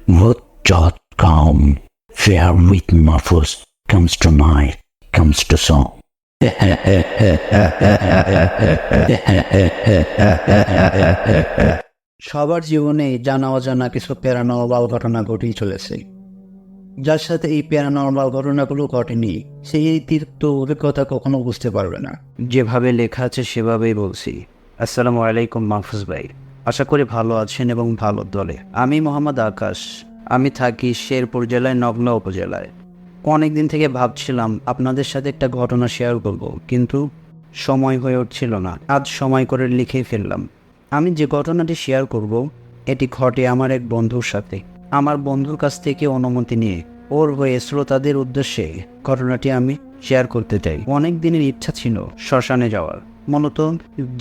Road.com, where with Muffles comes to night, comes to song. সবার জীবনে জানা অজানা কিছু প্যারানর্মাল ঘটনা ঘটেই চলেছে। যার সাথে এই প্যারানর্মাল ঘটনাগুলো ঘটেনি সেই তিক্ত অভিজ্ঞতা কখনো বুঝতে পারবে না। যেভাবে লেখা আছে সেভাবেই বলছি। আসসালামু আলাইকুম মাহফুজ ভাই, আশা করি ভালো আছেন এবং ভালো দলে। আমি মোহাম্মদ আকাশ, আমি থাকি শেরপুর জেলায় নগলা উপজেলায়। অনেক দিন থেকে ভাবছিলাম আপনাদের সাথে একটা ঘটনা শেয়ার করব, কিন্তু সময় হয়ে উঠছিল না। আজ সময় করে লিখেই ফেললাম। আমি যে ঘটনাটি শেয়ার করব এটি ঘটে আমার এক বন্ধুর সাথে। আমার বন্ধুর কাছ থেকে অনুমতি নিয়ে ওর হয়ে শ্রোতাদের উদ্দেশ্যে ঘটনাটি আমি শেয়ার করতে চাই। অনেক দিনের ইচ্ছা ছিল শ্মশানে যাওয়ার, মূলত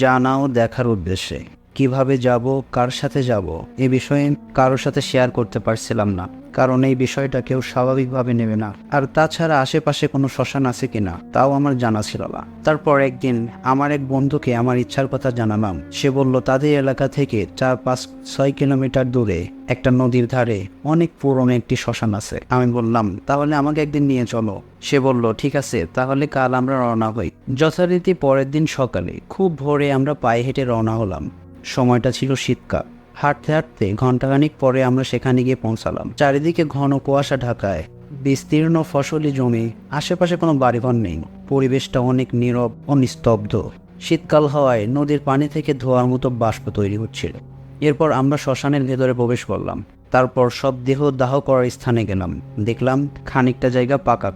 জানা ও দেখার উদ্দেশ্যে। কিভাবে যাব, কার সাথে যাব, এ বিষয়ে কারোর সাথে শেয়ার করতে পারছিলাম না, কারণ এই বিষয়টা কেউ স্বাভাবিকভাবে নেবে না। আর তাছাড়া আশেপাশে কোনো শ্মশান আছে কিনা তাও আমার জানা ছিল না। তারপর একদিন আমার এক বন্ধুকে আমার ইচ্ছার কথা জানালাম। সে বলল তাদের এলাকা থেকে 4-5-6 কিলোমিটার দূরে একটা নদীর ধারে অনেক পুরনো একটি শ্মশান আছে। আমি বললাম তাহলে আমাকে একদিন নিয়ে চলো। সে বলল ঠিক আছে, তাহলে কাল আমরা রওনা হই। যথারীতি পরের দিন সকালে খুব ভোরে আমরা পায়ে হেঁটে রওনা হলাম। সময়টা ছিল শীতকাল। হাঁটতে হাঁটতে ঘন্টাখানিক পরে আমরা সেখানে গিয়ে পৌঁছালাম। চারিদিকে ঘন কুয়াশা ঢাকায় বিস্তীর্ণ ফসলি জমি, আশেপাশে কোনো বাড়িঘর নেই। পরিবেশটা অনেক নীরব ও নিস্তব্ধ। শীতকাল হওয়ায় নদীর পানি থেকে ধোঁয়ার মতো বাষ্প তৈরি হচ্ছিল। এরপর আমরা শ্মশানের ভেতরে প্রবেশ করলাম। তারপর সব দেহ দাহ করার স্থানে গেলাম। দেখলাম খানিকটা জায়গা পাকা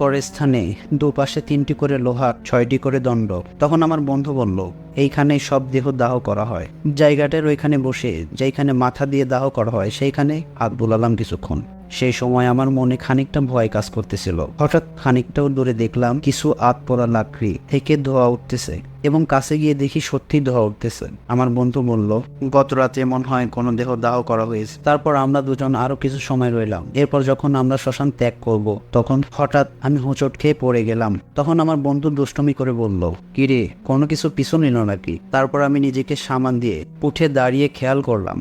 করার স্থানে দুপাশে 3টি করে লোহার 6টি করে দণ্ড। তখন আমার বন্ধু বলল এইখানেই সব দেহ দাহ করা হয়। জায়গাটার ওইখানে বসে যেখানে মাথা দিয়ে দাহ করা হয় সেইখানে হাত বুলালাম কিছুক্ষণ। সেই সময় আমার মনে খানিকটা ভয় কাজ করতেছিল। হঠাৎ খানিকটাও দূরে দেখলাম কিছু আত পোড়া লাকড়ি থেকে ধোঁয়া উঠতেছে, এবং কাছে গিয়ে দেখি সত্যি ধোঁয়া উঠতেছে। আমার বন্ধু বলল গত রাতে মনে হয় কোনো দেহ দাহ করা হয়েছে। তারপর আমরা দুজন আরো কিছু সময় রইলাম। এরপর যখন আমরা শ্মশান ত্যাগ করব, তখন হঠাৎ আমি হোঁচট খেয়ে পড়ে গেলাম। তখন আমার বন্ধু দুষ্টমি করে বলল কিরে, কোনো কিছু পিছু নিল নাকি? তারপর আমি নিজেকে সামাল দিয়ে উঠে দাঁড়িয়ে খেয়াল করলাম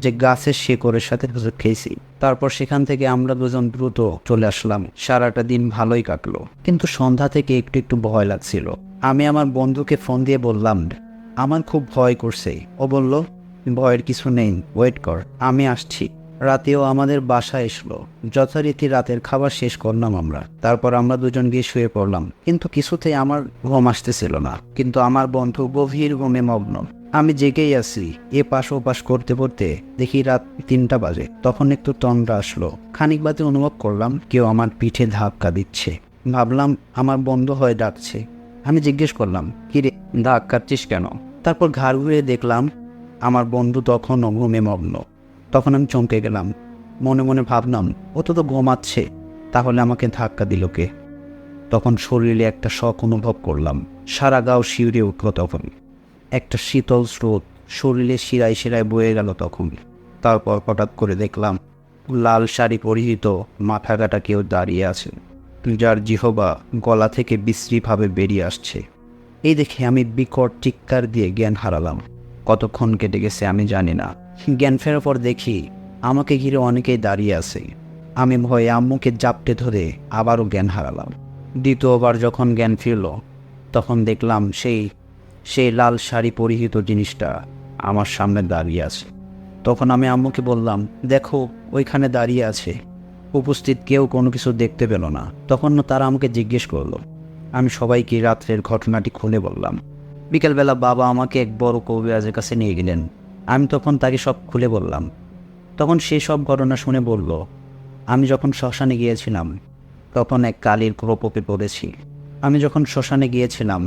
যে গাছের শেকড়ের সাথে হোঁচট খেয়েছি। তারপর সেখান থেকে আমরা দুজন দ্রুত চলে আসলাম। সারাটা দিন ভালোই কাটলো, কিন্তু সন্ধ্যা থেকে একটু একটু ভয় লাগছিল। আমি আমার বন্ধুকে ফোন দিয়ে বললাম আমার খুব ভয় করছে। ও বলল ভয়ের কিছু নেই, ওয়েট কর, আমি আসছি। রাতেও আমাদের বাসায় এসলো। যথারীতি রাতের খাবার শেষ করলাম আমরা। তারপর আমরা দুজন গিয়ে শুয়ে পড়লাম, কিন্তু কিছুতেই আমার ঘুম আসতেছিল না। কিন্তু আমার বন্ধু গভীর ঘুমে মগ্ন। আমি জেগেই আছি। এ পাশ ও পাশ করতে করতে দেখি রাত 3টা বাজে। তখন একটু তন্দ্রা আসলো। খানিক বাদে অনুভব করলাম কেউ আমার পিঠে ধাক্কা দিচ্ছে। ভাবলাম আমার বন্ধু হয়ে ডাকছে। আমি জিজ্ঞেস করলাম কিরে, ধাক্কাচ্ছিস কেন? তারপর ঘাড় ঘুরে দেখলাম আমার বন্ধু তখনও ঘুমে মগ্ন। তখন আমি চমকে গেলাম। মনে মনে ভাবলাম ও তো ঘুমাচ্ছে, তাহলে আমাকে ধাক্কা দিল কে? তখন শরীরে একটা শক অনুভব করলাম। সারা গাও শিউরে উঠল। তখন একটা শীতল স্রোত শরীরে শিরায় শিরায় বয়ে গেল তখন। তারপর হঠাৎ করে দেখলাম লাল শাড়ি পরিহিত মাথা কাটা কেউ দাঁড়িয়ে আছে, যার জিহবা গলা থেকে বিশ্রীভাবে বেরিয়ে আসছে। এই দেখে আমি বিকট চিৎকার দিয়ে জ্ঞান হারালাম। কতক্ষণ কেটে গেছে আমি জানি না। জ্ঞান ফেরার পর দেখি আমাকে ঘিরে অনেকেই দাঁড়িয়ে আছে। আমি ভয়ে আম্মুকে জাপটে ধরে আবারও জ্ঞান হারালাম। দ্বিতীয়বার যখন জ্ঞান ফিরল, তখন দেখলাম সেই লাল শাড়ি পরিহিত জিনিসটা আমার সামনে দাঁড়িয়ে আছে। তখন আমি আম্মুকে বললাম দেখো, ওইখানে দাঁড়িয়ে আছে। উপস্থিত কেউ কোনো কিছু দেখতে পেল না। তখন তারা আমাকে জিজ্ঞেস করলো। আমি সবাইকে রাত্রের ঘটনাটি খুলে বললাম। বিকেলবেলা বাবা আমাকে এক বড় কবিরাজের কাছে নিয়ে গেলেন। আমি তখন তাকে সব খুলে বললাম। তখন সে সব ঘটনা শুনে বলল আমি যখন শ্মশানে গিয়েছিলাম তখন এক কালীর প্রকোপে পড়েছি। আমি যখন শ্মশানে গিয়েছিলাম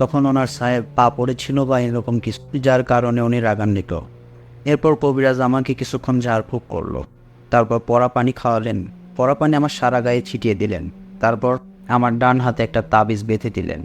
তখন ওনার সাহেব পা পড়েছিল বা এরকম কিছু, যার কারণে উনি রাগান্বিত। এরপর কবিরাজ আমাকে কিছুক্ষণ ঝাড়ফুঁক করলো। তারপর পরা পানি খাওয়ালেন। পরা পানি আমার সারা গায়ে ছিটিয়ে দিলেন। তারপর আমার ডান হাতে একটা তাবিজ বেঁধে দিলেন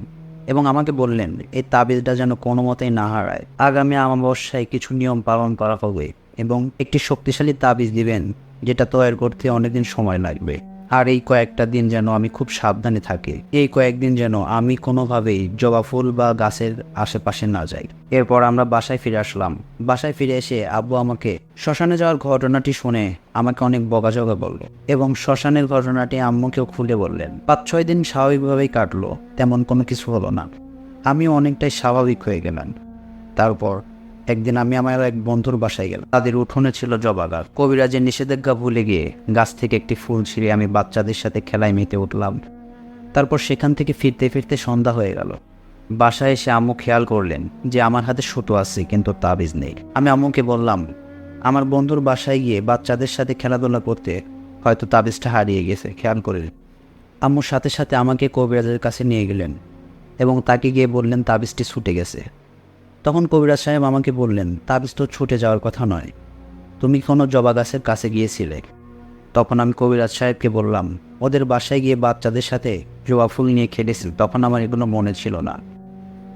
এবং আমাকে বললেন এই তাবিজটা যেন কোনো মতেই না হারায়। আগামী অমাবস্যায় কিছু নিয়ম পালন করা হবে এবং একটি শক্তিশালী তাবিজ দিবেন, যেটা তৈরি করতে অনেকদিন সময় লাগবে। আর এই কয়েকটা দিন যেন আমি খুব সাবধানে থাকি। এই কয়েকদিন যেন আমি কোনোভাবেই জবা ফুল বা গাছের আশেপাশে না যাই। এরপর আমরা বাসায় ফিরে আসলাম। বাসায় ফিরে এসে আব্বু আমাকে শ্মশানে যাওয়ার ঘটনাটি শুনে আমাকে অনেক বকাঝকা বলল এবং শ্মশানের ঘটনাটি আম্মুকেও খুলে বললেন। 5-6 দিন স্বাভাবিকভাবেই কাটলো, তেমন কোনো কিছু হলো না। আমি অনেকটাই স্বাভাবিক হয়ে গেলাম। তারপর একদিন আমি আমার এক বন্ধুর বাসায় গেলাম। তাদের উঠোনে ছিল জবা গাছ। কবিরাজের নিষেধাজ্ঞা ভুলে গিয়ে গাছ থেকে একটি ফুল ছিঁড়ে আমি বাচ্চাদের সাথে খেলায় মেতে উঠলাম। তারপর সেখান থেকে ফিরতে ফিরতে সন্ধ্যা হয়ে গেল। বাসায় এসে আম্মু খেয়াল করলেন যে আমার হাতে সুতো আছে কিন্তু তাবিজ নেই। আমি আম্মুকে বললাম, আমার বন্ধুর বাসায় গিয়ে বাচ্চাদের সাথে খেলাধুলা করতে হয়তো তাবিজটা হারিয়ে গেছে, খেয়াল করে। আম্মুর সাথে সাথে আমাকে কবিরাজের কাছে নিয়ে গেলেন এবং তাকে গিয়ে বললেন তাবিজটি ছুটে গেছে। তখন কবিরাজ সাহেব আমাকে বললেন, তাবিজ তো ছুটে যাওয়ার কথা নয়, তুমি কোনো জবা গাছের কাছে গিয়েছিলে। তখন আমি কবিরাজ সাহেবকে বললাম, ওদের বাসায় গিয়ে বাচ্চাদের সাথে জবা ফুল নিয়ে খেলেছি, তখন আমার এগুলো মনে ছিল না।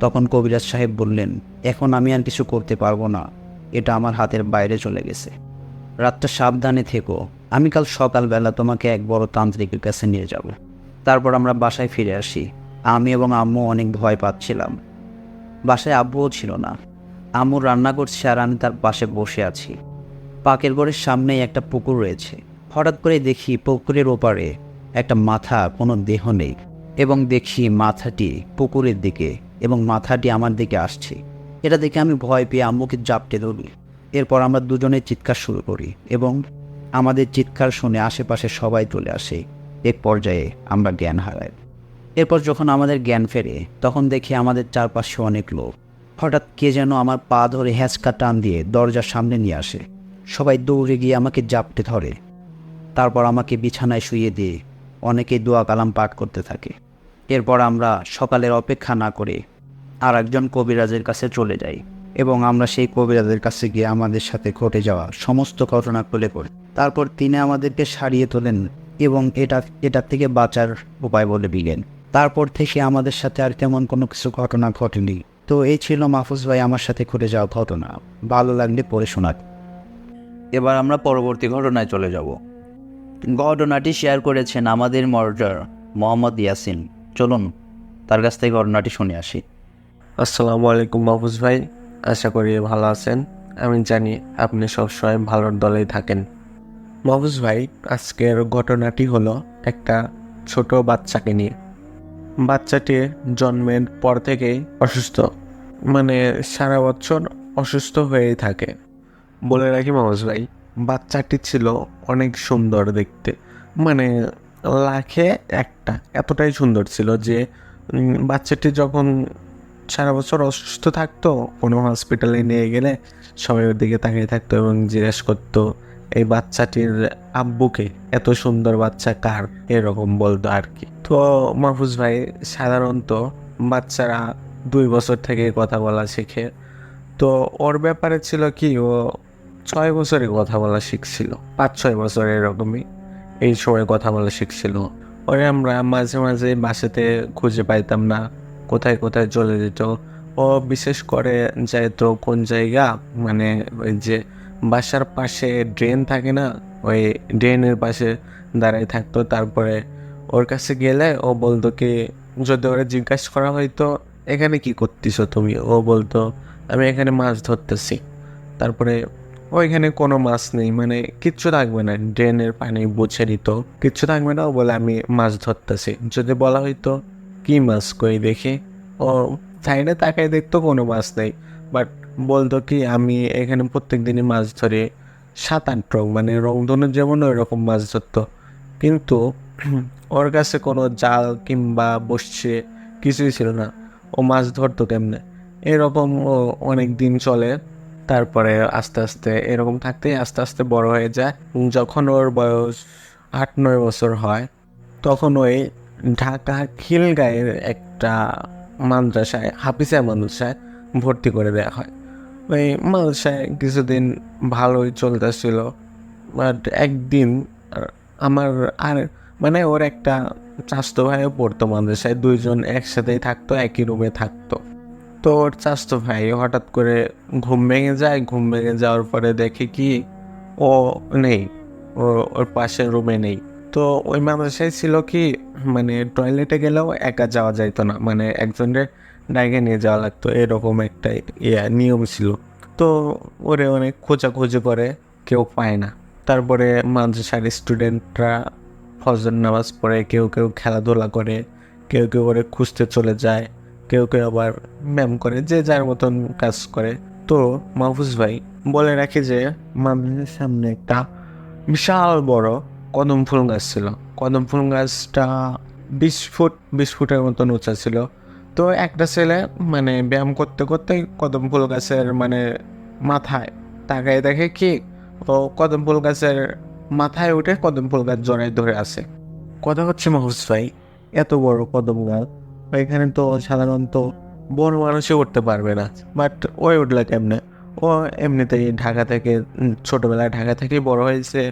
তখন কবিরাজ সাহেব বললেন, এখন আমি আর কিছু করতে পারবো না, এটা আমার হাতের বাইরে চলে গেছে। রাতটা সাবধানে থেকো, আমি কাল সকালবেলা তোমাকে এক বড় তান্ত্রিকের কাছে নিয়ে যাব। তারপর আমরা বাসায় ফিরে আসি। আমি এবং আম্মু অনেক ভয় পাচ্ছিলাম। বাসায় আব্বুও ছিল না। আম্মু রান্না করছে আর আমি তার পাশে বসে আছি। পাকের ঘরের সামনেই একটা পুকুর রয়েছে। হঠাৎ করে দেখি পুকুরের ওপারে একটা মাথা, কোনো দেহ নেই, এবং দেখি মাথাটি পুকুরের দিকে এবং মাথাটি আমার দিকে আসছে। এটা দেখে আমি ভয় পেয়ে আম্মুকে জাপটে ধরি। এরপর আমরা দুজনে চিৎকার শুরু করি এবং আমাদের চিৎকার শুনে আশেপাশে সবাই চলে আসে। এক পর্যায়ে আমরা জ্ঞান হারাই। এরপর যখন আমাদের জ্ঞান ফেরে তখন দেখি আমাদের চারপাশে অনেক লোক। হঠাৎ কে যেন আমার পা ধরে হ্যাঁচকা টান দিয়ে দরজার সামনে নিয়ে আসে। সবাই দৌড়ে গিয়ে আমাকে জাপটে ধরে। তারপর আমাকে বিছানায় শুইয়ে দিয়ে অনেকেই দোয়া কালাম পাঠ করতে থাকে। এরপর আমরা সকালের অপেক্ষা না করে আর একজন কবিরাজের কাছে চলে যাই এবং আমরা সেই কবিরাজের কাছে গিয়ে আমাদের সাথে ঘটে যাওয়া সমস্ত ঘটনা খুলে পড়ি। তারপর তিনি আমাদেরকে সারিয়ে তোলেন এবং এটা থেকে বাঁচার উপায় বলে দিলেন। তারপর থেকে আমাদের সাথে আর তেমন কোনো কিছু ঘটনা ঘটেনি। তো এই ছিল মাহফুজ ভাই আমার সাথে ঘটে যাওয়া ঘটনা। ভালো লাগলে পড়ে শোনাক। এবার আমরা পরবর্তী ঘটনায় চলে যাব। ঘটনাটি শেয়ার করেছেন আমাদের মর্ডার মোহাম্মদ ইয়াসিন। চলুন তার কাছ থেকে ঘটনাটি শুনে আসি। আসসালামু আলাইকুম মাহফুজ ভাই, আশা করি ভালো আছেন। আমি জানি আপনি সবসময় ভালোর দলেই থাকেন। মাহফুজ ভাই, আজকের ঘটনাটি হলো একটা ছোট বাচ্চাকে নিয়ে। বাচ্চাটি জন্মের পর থেকেই অসুস্থ, মানে সারা বছর অসুস্থ হয়েই থাকে। বলে রাখি মাহফুজ ভাই, বাচ্চাটি ছিল অনেক সুন্দর দেখতে, মানে লাখে একটা, এতটাই সুন্দর ছিল যে বাচ্চাটি যখন সারা বছর অসুস্থ থাকতো, কোনো হসপিটালে নিয়ে গেলে সবাই ওর দিকে তাকিয়ে থাকতো এবং জিজ্ঞেস করতো এই বাচ্চাটির আব্বুকে, এত সুন্দর বাচ্চা কার, এরকম বলতো আর কি। তো মাহফুজ ভাই, সাধারণত বাচ্চারা 2 বছর থেকে কথা বলা শেখে। তো ওর ব্যাপারে ছিল কি, ও 6 বছরে কথা বলা শিখছিল, 5-6 বছর এরকমই এই সময় কথা বলা শিখছিল। ওরে আমরা মাঝে মাঝে বাসাতে খুঁজে পাইতাম না, কোথায় কোথায় চলে যেত। ও বিশেষ করে যাইতো কোন জায়গা, মানে ওই যে বাসার পাশে ড্রেন থাকে না, ওই ড্রেনের পাশে দাঁড়াই থাকতো। তারপরে ওর কাছে গেলে ও বলতো কি, যদি ওরা জিজ্ঞাসা করা হয়তো এখানে কি করতেছো তুমি, ও বলতো আমি এখানে মাছ ধরতেছি। তারপরে ওইখানে কোনো মাছ নেই, মানে কিচ্ছু থাকবে না, ড্রেনের পানি বুঝে দিত, কিচ্ছু থাকবে না। ও বলে আমি মাছ ধরতেছি। যদি বলা হয়তো কি মাছ, কই দেখি, ও সাইডে তাকাই দেখতো কোনো মাছ নেই, বাট বলতো কি আমি এখানে প্রত্যেক দিনই মাছ ধরি 7-8 রং, মানে রংধনুর যেমন ওই রকম মাছ ধরতো। কিন্তু ওর কাছে কোনো জাল কিংবা বসছে কিছুই ছিল না, ও মাছ ধরতো কেমনে, এরকম ও অনেক দিন চলে। তারপরে আস্তে আস্তে এরকম থাকতে আস্তে আস্তে বড় হয়ে যায়। যখন ওর বয়স 8-9 বছর হয়, তখন ওই ঢাকা খিলগাঁয়ের একটা মাদ্রাসায়, হাফিজা মাদ্রাসায় ভর্তি করে দেওয়া হয়। ওই মাদ্রাসায় কিছুদিন ভালোই চলতেছিল, বাট একদিন আমার আর মানে ওর একটা চাচাতো ভাইও পড়তো মাদ্রাসায়, 2জন একসাথেই থাকতো, একই রুমে থাকতো। তো ওর চাচাতো ভাই হঠাৎ করে ঘুম ভেঙে যায়। ঘুম ভেঙে যাওয়ার পরে দেখে কি ও নেই, ওর পাশের রুমে নেই। তো ওই মাদ্রাসায় ছিল কি মানে টয়লেটে গেলেও একা যাওয়া যাইতো না, মানে একজনের ডাইকে নিয়ে যাওয়া লাগতো, এরকম একটা নিয়ম ছিল। তো ওরে অনেক খোঁজাখুঁজি করে, কেউ পায় না। তারপরে মাদ্রাসার স্টুডেন্টরা ফজর নামাজ পড়ে, কেউ কেউ খেলাধুলা করে, কেউ কেউ ওরে খুঁজতে চলে যায়, কেউ কেউ আবার ব্যায়াম করে, যে যার মতন কাজ করে। তো মাহফুজ ভাই বলে রাখি যে মাদ্রাসার সামনে একটা বিশাল বড় কদম ফুল গাছ ছিল। কদম ফুল গাছটা 20 ফুটের মতন উঁচা ছিল। তো একটা ছেলে মানে ব্যায়াম করতে করতে কদম ফুল গাছের মানে মাথায় তাকায় দেখে কি ও কদম ফুল গাছের মাথায় উঠে কদম ফুল গাছ জড়ায় ধরে আছে। কথা হচ্ছে মাহফুজ ভাই, এত বড় কদম গাছ এখানে তো সাধারণত বড় মানুষই উঠতে পারবে না, বাট ওই উঠলে কেমনে? ও এমনিতেই ঢাকা থেকে ছোটবেলায় ঢাকা থেকেই বড় হয়েছে,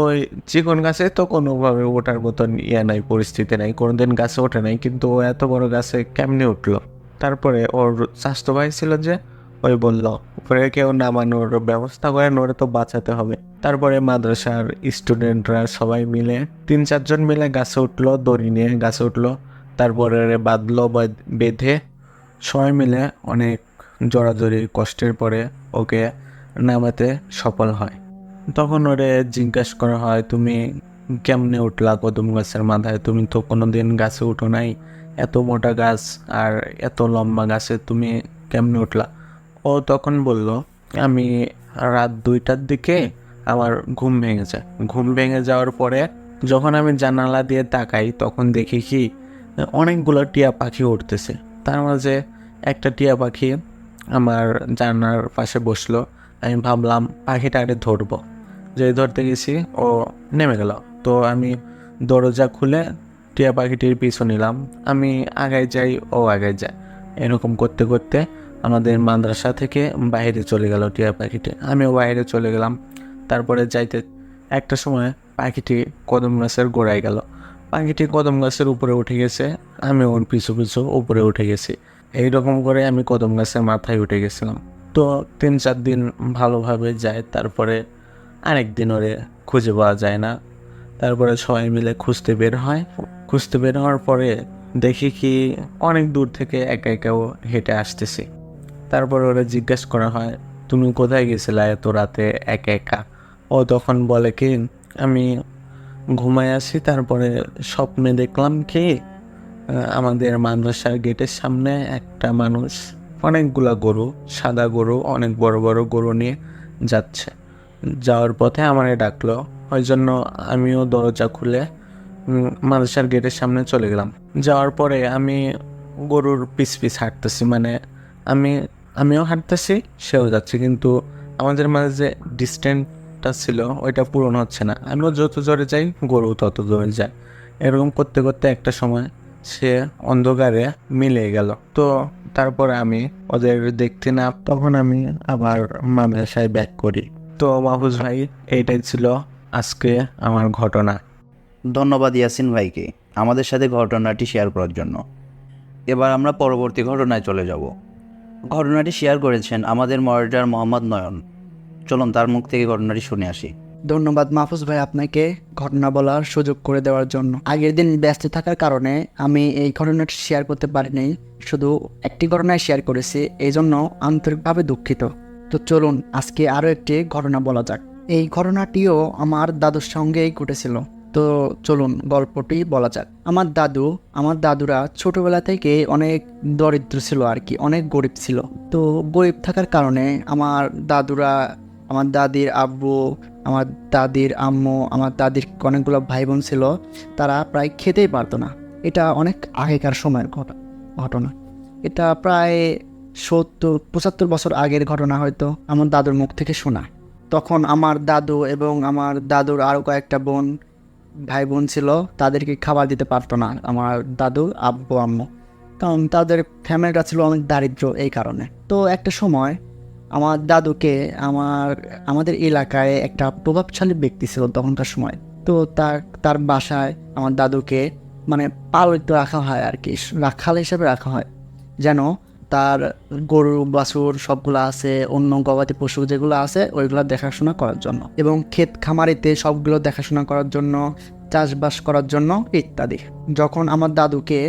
ওই চিকন গাছে তো কোনোভাবে ওঠার মতন নাই, পরিস্থিতি নাই, কোনোদিন গাছে ওঠে নাই, কিন্তু ও এত বড় গাছে কেমনে উঠলো? তারপরে ওর স্বাস্থ্য ভাই ছিল যে ওই বলল উপরে কেউ নামানোর ব্যবস্থা করেন, ওরে তো বাঁচাতে হবে। তারপরে মাদ্রাসার স্টুডেন্টরা সবাই মিলে 3-4 জন মিলে গাছে উঠলো, দড়ি নিয়ে গাছে উঠলো, তারপরে বাঁধলো, বেঁধে সবাই মিলে অনেক জোরাজোরি কষ্টের পরে ওকে নামাতে সফল হয়। তখন ওরে জিজ্ঞাসা করা হয়, তুমি কেমনে উঠলা কদম গাছের মাথায়? তুমি তো কোনোদিন গাছে উঠো নাই, এত মোটা গাছ আর এত লম্বা গাছে তুমি কেমনে উঠলা? ও তখন বলল, আমি রাত 2টার দিকে আমার ঘুম ভেঙে যায়। ঘুম ভেঙে যাওয়ার পরে যখন আমি জানালা দিয়ে তাকাই তখন দেখি কি অনেকগুলো টিয়া পাখি উঠতেছে। তার মাঝে একটা টিয়া পাখি আমার জানালার পাশে বসলো। আমি ভাবলাম পাখিটাকে ধরবো, যে ধরতে গেছি ও নেমে গেল। তো আমি দরজা খুলে টিয়া পাখিটির পিছু নিলাম, আমি আগায় যাই ও আগায় যায়, এরকম করতে করতে আমাদের মাদ্রাসা থেকে বাইরে চলে গেল টিয়া পাখিটি, আমিও বাইরে চলে গেলাম। তারপরে যাইতে একটা সময় পাখিটি কদম গাছের গোড়ায় গেল, পাখিটি কদম গাছের উপরে উঠে গেছে, আমি ওর পিছু পিছু উপরে উঠে গেছি। এইরকম করে আমি কদম গাছের মাথায় উঠে গেছিলাম। তো 3-4 দিন ভালোভাবে যায়, তারপরে আরেক দিন ওরে খুঁজে পাওয়া যায় না। তারপরে সবাই মিলে খুঁজতে বের হয়। খুঁজতে বের হওয়ার পরে দেখি কি অনেক দূর থেকে একা একাও হেঁটে আসতেছি। তারপরে ওরা জিজ্ঞেস করা হয়, তুমি কোথায় গেছিলা এত রাতে একা একা? ও তখন বলে কি, আমি ঘুমায় আসি, তারপরে স্বপ্নে দেখলাম কি আমাদের মাদ্রাসার গেটের সামনে একটা মানুষ অনেকগুলা গরু, সাদা গরু, অনেক বড় বড় গরু নিয়ে যাচ্ছে। যাওয়ার পথে আমারে ডাকলো, ওই জন্য আমিও দরজা খুলে মাদ্রাসার গেটের সামনে চলে গেলাম। যাওয়ার পরে আমি গরুর পিছ পিছ হাঁটতেছি, মানে আমিও হাঁটতেছি, সেও যাচ্ছে, কিন্তু আমাদের মাঝে যে ডিস্টেন্সটা ছিল ওইটা পূরণ হচ্ছে না। আমিও যত জোরে যাই গরু তত জোরে যায়। এরকম করতে করতে একটা সময় সে অন্ধকারে মিলে গেল। তো তারপরে আমি ওদের দেখতে না, তখন আমি আবার মাদ্রাসায় ব্যাক করি। তো মাহফুজ ভাই, এইটাই ছিল আজকে আমার ঘটনা। ধন্যবাদ ইয়াসিন ভাইকে আমাদের সাথে ঘটনাটি শেয়ার করার জন্য। এবার আমরা পরবর্তী ঘটনায় চলে যাব। ঘটনাটি শেয়ার করেছেন আমাদের মডারেটর মোহাম্মদ নয়ন। চলুন তার মুখ থেকে ঘটনাটি শুনে আসি। ধন্যবাদ মাহফুজ ভাই আপনাকে ঘটনা বলার সুযোগ করে দেওয়ার জন্য। আগের দিন ব্যস্ত থাকার কারণে আমি এই ঘটনাটি শেয়ার করতে পারিনি, শুধু একটি ঘটনায় শেয়ার করেছি, এই জন্য আন্তরিকভাবে দুঃখিত। তো চলুন আজকে আরও একটি ঘটনা বলা যাক। এই ঘটনাটিও আমার দাদুর সঙ্গেই ঘটেছিল। তো চলুন গল্পটি বলা যাক। আমার দাদুরা ছোটবেলা থেকে অনেক দরিদ্র ছিল আর কি, অনেক গরিব ছিল। তো গরিব থাকার কারণে আমার দাদির আব্বু, আমার দাদির আম্মু, আমার দাদির অনেকগুলো ভাই বোন ছিল, তারা প্রায় খেতেই পারতো না। এটা অনেক আগেকার সময়ের ঘটনা। এটা প্রায় 70-75 বছর আগের ঘটনা, হয়তো আমার দাদুর মুখ থেকে শোনা। তখন আমার দাদু এবং আমার দাদুর আরও কয়েকটা ভাই বোন ছিল, তাদেরকে খাবার দিতে পারতো না আমার দাদু আব্বু আম্মু, কারণ তাদের ফ্যামিলিটা ছিল অনেক দারিদ্র এই কারণে। তো একটা সময় আমার দাদুকে আমাদের এলাকায় একটা প্রভাবশালী ব্যক্তি ছিল তখনকার সময়। তো তার বাসায় আমার দাদুকে মানে পালিত রাখা হয় আর কি, রাখাল হিসেবে রাখা হয়, যেন তার গরু বাছুর সবগুলো আছে, অন্য গবাদি পশু যেগুলো আছে ওইগুলো দেখাশোনা করার জন্য, এবং ক্ষেত খামারিতে সবগুলো দেখাশোনা করার জন্য, চাষবাস করার জন্য ইত্যাদি। যখন আমার দাদুকে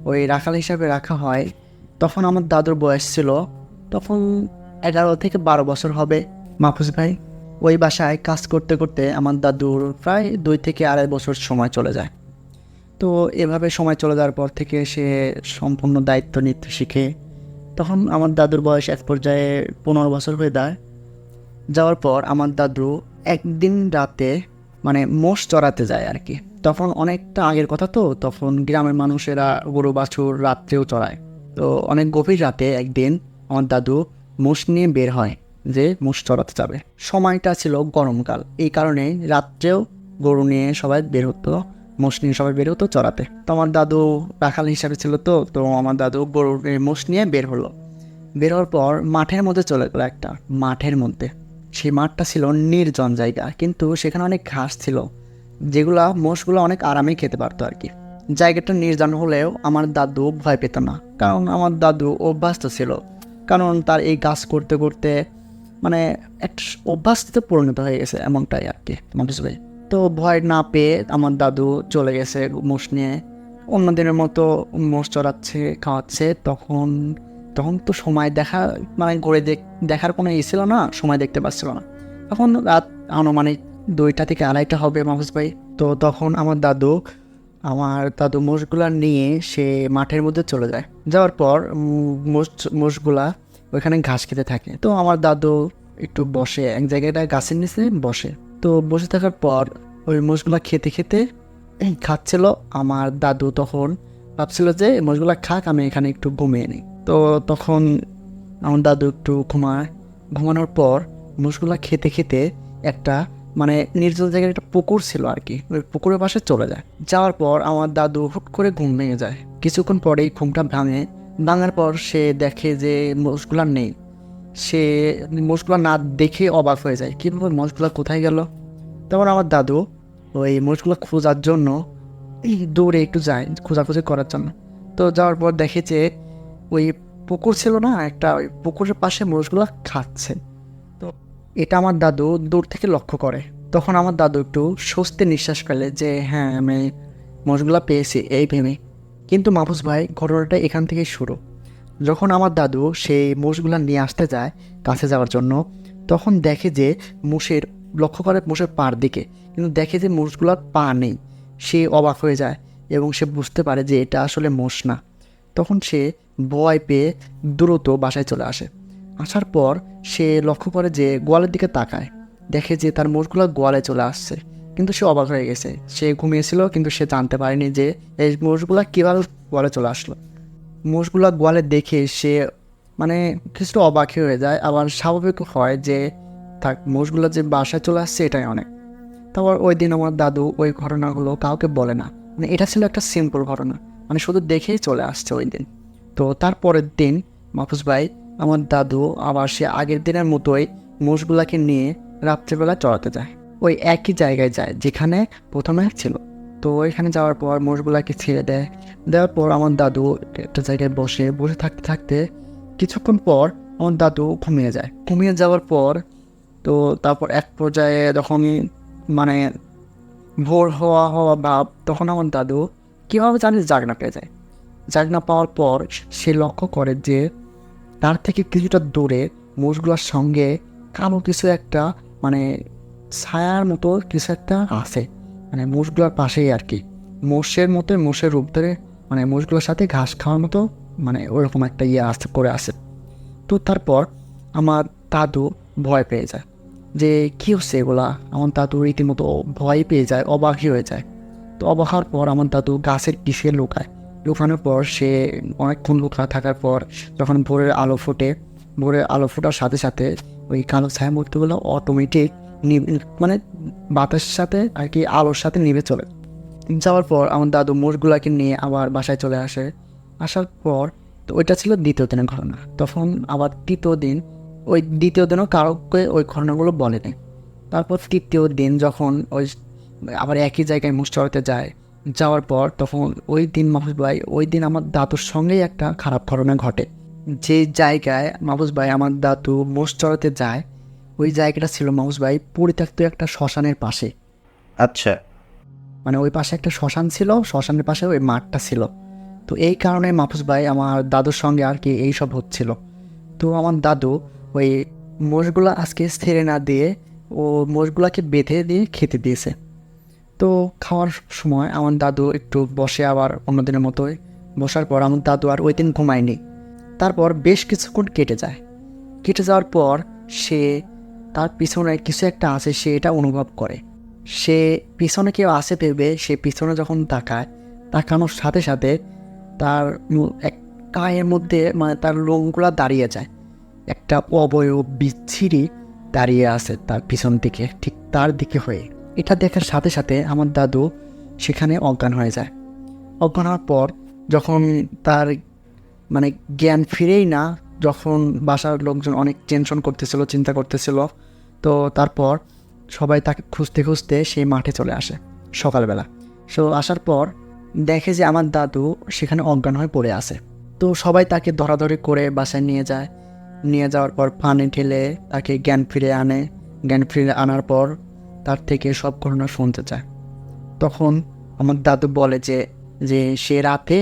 ওই রাখাল হিসাবে রাখা হয়, তখন আমার দাদুর বয়স ছিল তখন 11 থেকে 12 বছর হবে মাহফুজ ভাই। ওই বাসায় কাজ করতে করতে আমার দাদুর প্রায় 2 থেকে 2.5 বছর সময় চলে যায়। তো এভাবে সময় চলে যাওয়ার পর থেকে সে সম্পূর্ণ দায়িত্ব নিতে শিখে। তখন আমার দাদুর বয়স এক পর্যায়ে 15 বছর হয়ে যায়। যাওয়ার পর আমার দাদু একদিন রাতে মানে মোষ চড়াতে যায় আর কি। তখন অনেকটা আগের কথা, তো তখন গ্রামের মানুষেরা গরু বাছুর রাত্রেও চড়ায়। তো অনেক গভীর রাতে একদিন আমার দাদু মোষ নিয়ে বের হয় যে মোষ চড়াতে যাবে। সময়টা ছিল গরমকাল, এই কারণে রাত্রেও গরু নিয়ে সবাই বের হতো, মোষ নিয়ে সবাই বের হতো চড়াতে। তো আমার দাদু রাখাল হিসাবে ছিল, তো তো আমার দাদু গরুর মোষ নিয়ে বের হলো। বের হওয়ার পর মাঠের মধ্যে চলে গেলো, একটা মাঠের মধ্যে। সেই মাঠটা ছিল নির্জন জায়গা, কিন্তু সেখানে অনেক ঘাস ছিল যেগুলা মোষগুলো অনেক আরামে খেতে পারতো আর কি। জায়গাটা নির্জন হলেও আমার দাদু ভয় পেত না, কারণ আমার দাদু অভ্যস্ত ছিল। কারণ তার এই কাজ করতে করতে মানে একটা অভ্যাসতে পরিণত হয়ে গেছে, এমনটাই আর কি মাহফুজ ভাই। তো ভয় না পেয়ে আমার দাদু চলে গেছে মোষ নিয়ে, অন্য দিনের মতো মোষ চড়াচ্ছে, খাওয়াচ্ছে। তখন তো সময় দেখা মানে ঘুরে দেখার কোনো ছিল না, সময় দেখতে পাচ্ছিল না। তখন রাত আনুমানিক 2টা থেকে 2:30 হবে মাহফুজ ভাই। তো তখন আমার দাদু মোষগুলা নিয়ে সে মাঠের মধ্যে চলে যায়। যাওয়ার পর মোষগুলা ওইখানে ঘাস খেতে থাকে। তো আমার দাদু একটু বসে এক জায়গায় গাছের নিচে বসে। তো বসে থাকার পর ওই মোষগুলা খেতে খেতে খাচ্ছিল। আমার দাদু তখন ভাবছিল যে মোষগুলা খাক, আমি এখানে একটু ঘুমিয়ে নিই। তো তখন আমার দাদু একটু ঘুমানোর পর মোষগুলা খেতে খেতে একটা মানে নির্জন জায়গায় একটা পুকুর ছিল আর কি, ওই পুকুরের পাশে চলে যায়। যাওয়ার পর আমার দাদু হুট করে ঘুম ভেঙে যায়। কিছুক্ষণ পরেই ঘুমটা ভাঙার পর সে দেখে যে মোষগুলা নেই। সে মোষগুলা না দেখে অবাক হয়ে যায়, কীভাবে মোষগুলা কোথায় গেল। তখন আমার দাদু ওই মোষগুলা খোঁজার জন্য দূরে একটু যায়, খোঁজাখুঁজি করার জন্য। তো যাওয়ার পর দেখে যে ওই পুকুর ছিল না একটা, ওই পুকুরের পাশে মোষগুলা খাচ্ছে। তো এটা আমার দাদু দূর থেকে লক্ষ্য করে। তখন আমার দাদু একটু স্বস্তি নিঃশ্বাস ফেলে যে হ্যাঁ, আমি মোষগুলা পেয়েছি এই ভেবে। কিন্তু মাহফুজ ভাই, ঘটনাটা এখান থেকেই শুরু। যখন আমার দাদু সেই মোষগুলা নিয়ে আসতে যায় কাছে যাওয়ার জন্য, তখন দেখে যে লক্ষ্য করে মোষের পার দিকে, কিন্তু দেখে যে মোষগুলার পা নেই। সে অবাক হয়ে যায় এবং সে বুঝতে পারে যে এটা আসলে মোষ না। তখন সে ভয় পেয়ে দ্রুত বাসায় চলে আসে। আসার পর সে লক্ষ্য করে যে গোয়ালের দিকে তাকায়, দেখে যে তার মোষগুলো গোয়ালে চলে আসছে। কিন্তু সে অবাক হয়ে গেছে, সে ঘুমিয়েছিল কিন্তু সে জানতে পারেনি যে এই মোষগুলো কীভাবে গোয়ালে চলে আসলো। মোষগুলো গোয়ালে দেখে সে মানে কিছুটা অবাক হয়ে যায়, আবার স্বাভাবিক হয় যে থাক, মোষগুলো যে বাসায় চলে আসছে এটাই অনেক। তারপর ওই দিন আমার দাদু ওই ঘটনাগুলো কাউকে বলে না, মানে এটা ছিল একটা সিম্পল ঘটনা, মানে শুধু দেখেই চলে আসছে ওই দিন। তো তারপরের দিন মাহফুজ ভাই, আমার দাদু আবার সে আগের দিনের মতোই মোষগুলাকে নিয়ে রাত্রেবেলা চড়াতে যায়। ওই একই জায়গায় যায় যেখানে প্রথমে ছিল। তো ওইখানে যাওয়ার পর মোষগুলাকে ছেড়ে দেওয়ার পর আমার দাদু একটা জায়গায় বসে থাকতে থাকতে কিছুক্ষণ পর আমার দাদু ঘুমিয়ে যায়। ঘুমিয়ে যাওয়ার পর তো তারপর এক পর্যায়ে যখন মানে ভোর হওয়া ভাব, তখন আমার দাদু কীভাবে জানি জাগনা পেয়ে যায়। জাগনা পাওয়ার পর সে লক্ষ্য করে যে তার থেকে কিছুটা দূরে মোষগুলোর সঙ্গে কালো কিছু একটা মানে ছায়ার মতো কিছু একটা আছে, মানে মোষগুলোর পাশেই আর কি। মোষের রূপ ধরে মানে মোষগুলোর সাথে ঘাস খাওয়ার মতো মানে ওরকম একটা করে আসে। তো তারপর আমার দাদু ভয় পেয়ে যায় যে কী হচ্ছে এগুলা। আমার দাদু রীতিমতো ভয় পেয়ে যায়, অবাকই হয়ে যায়। তো অবাক হওয়ার পর আমার দাদু গাছের পিছিয়ে লুকানোর পর সে অনেকক্ষণ থাকার পর যখন ভোরের আলো ফোটার সাথে সাথে ওই কালো ছায়া মূর্তিগুলো অটোমেটিক মানে বাতাসের সাথে আর কি আলোর সাথে নিভে চলে যাওয়ার পর আমার দাদু মোষগুলাকে নিয়ে আবার বাসায় চলে আসে। আসার পর তো ওইটা ছিল দ্বিতীয় দিনের ঘটনা। তখন আবার দ্বিতীয় দিনও কাউকে ওই ঘটনাগুলো বলেনি। তারপর তৃতীয় দিন যখন আবার একই জায়গায় মোষ চড়াতে যাওয়ার পর তখন ওই দিন মাহফুজ ভাই, ওই দিন আমার দাদুর সঙ্গেই একটা খারাপ ঘটনা ঘটে। যে জায়গায় মাহফুজ ভাই আমার দাদু মোষ চড়াতে যায়, ওই জায়গাটা ছিল মাহফুজ ভাই পরিত্যক্ত একটা শ্মশানের পাশে। আচ্ছা। মানে ওই পাশে একটা শ্মশান ছিল, শ্মশানের পাশে ওই মাঠটা ছিল। তো এই কারণে মাহফুজ ভাই আমার দাদুর সঙ্গে আর কি এইসব হচ্ছিল। তো আমার দাদু ওই মোষগুলো আজকে ছেড়ে না দিয়ে ও মোষগুলোকে বেঁধে দিয়ে খেতে দিয়েছে। তো খাওয়ার সময় আমার দাদু একটু বসে আবার অন্যদিনের মতোই বসার পর আমার দাদু আর ওই দিন ঘুমায়নি। তারপর বেশ কিছুক্ষণ কেটে যায়। কেটে যাওয়ার পর সে তার পিছনে কিছু একটা আছে, সে এটা অনুভব করে। সে পিছনে কেউ আসে ভেবে সে পিছনে যখন তাকায়, তাকানোর সাথে সাথে তার এক গায়ের মধ্যে মানে তার লোমগুলা দাঁড়িয়ে যায়। একটা অবয়ব বিচ্ছিরি দাঁড়িয়ে আছে তার পিছন দিকে, ঠিক তার দিকে হয়ে। এটা দেখার সাথে সাথে আমার দাদু সেখানে অজ্ঞান হয়ে যায়। অজ্ঞান হওয়ার পর যখন তার মানে জ্ঞান ফিরেই না, যখন বাসার লোকজন অনেক টেনশন করতেছিল, চিন্তা করতেছিল, তো তারপর সবাই তাকে খুঁজতে খুঁজতে সেই মাঠে চলে আসে সকালবেলা। সো আসার পর দেখে যে আমার দাদু সেখানে অজ্ঞান হয়ে পড়ে আছে। তো সবাই তাকে ধরাধরি করে বাসায় নিয়ে যায়। নিয়ে যাওয়ার পর পানি ঢেলে তাকে জ্ঞান ফিরে আনে। জ্ঞান ফিরে আনার পর তার থেকে সব ঘটনা শুনতে চায়। তখন আমার দাদু বলে যে যে সে রাতে,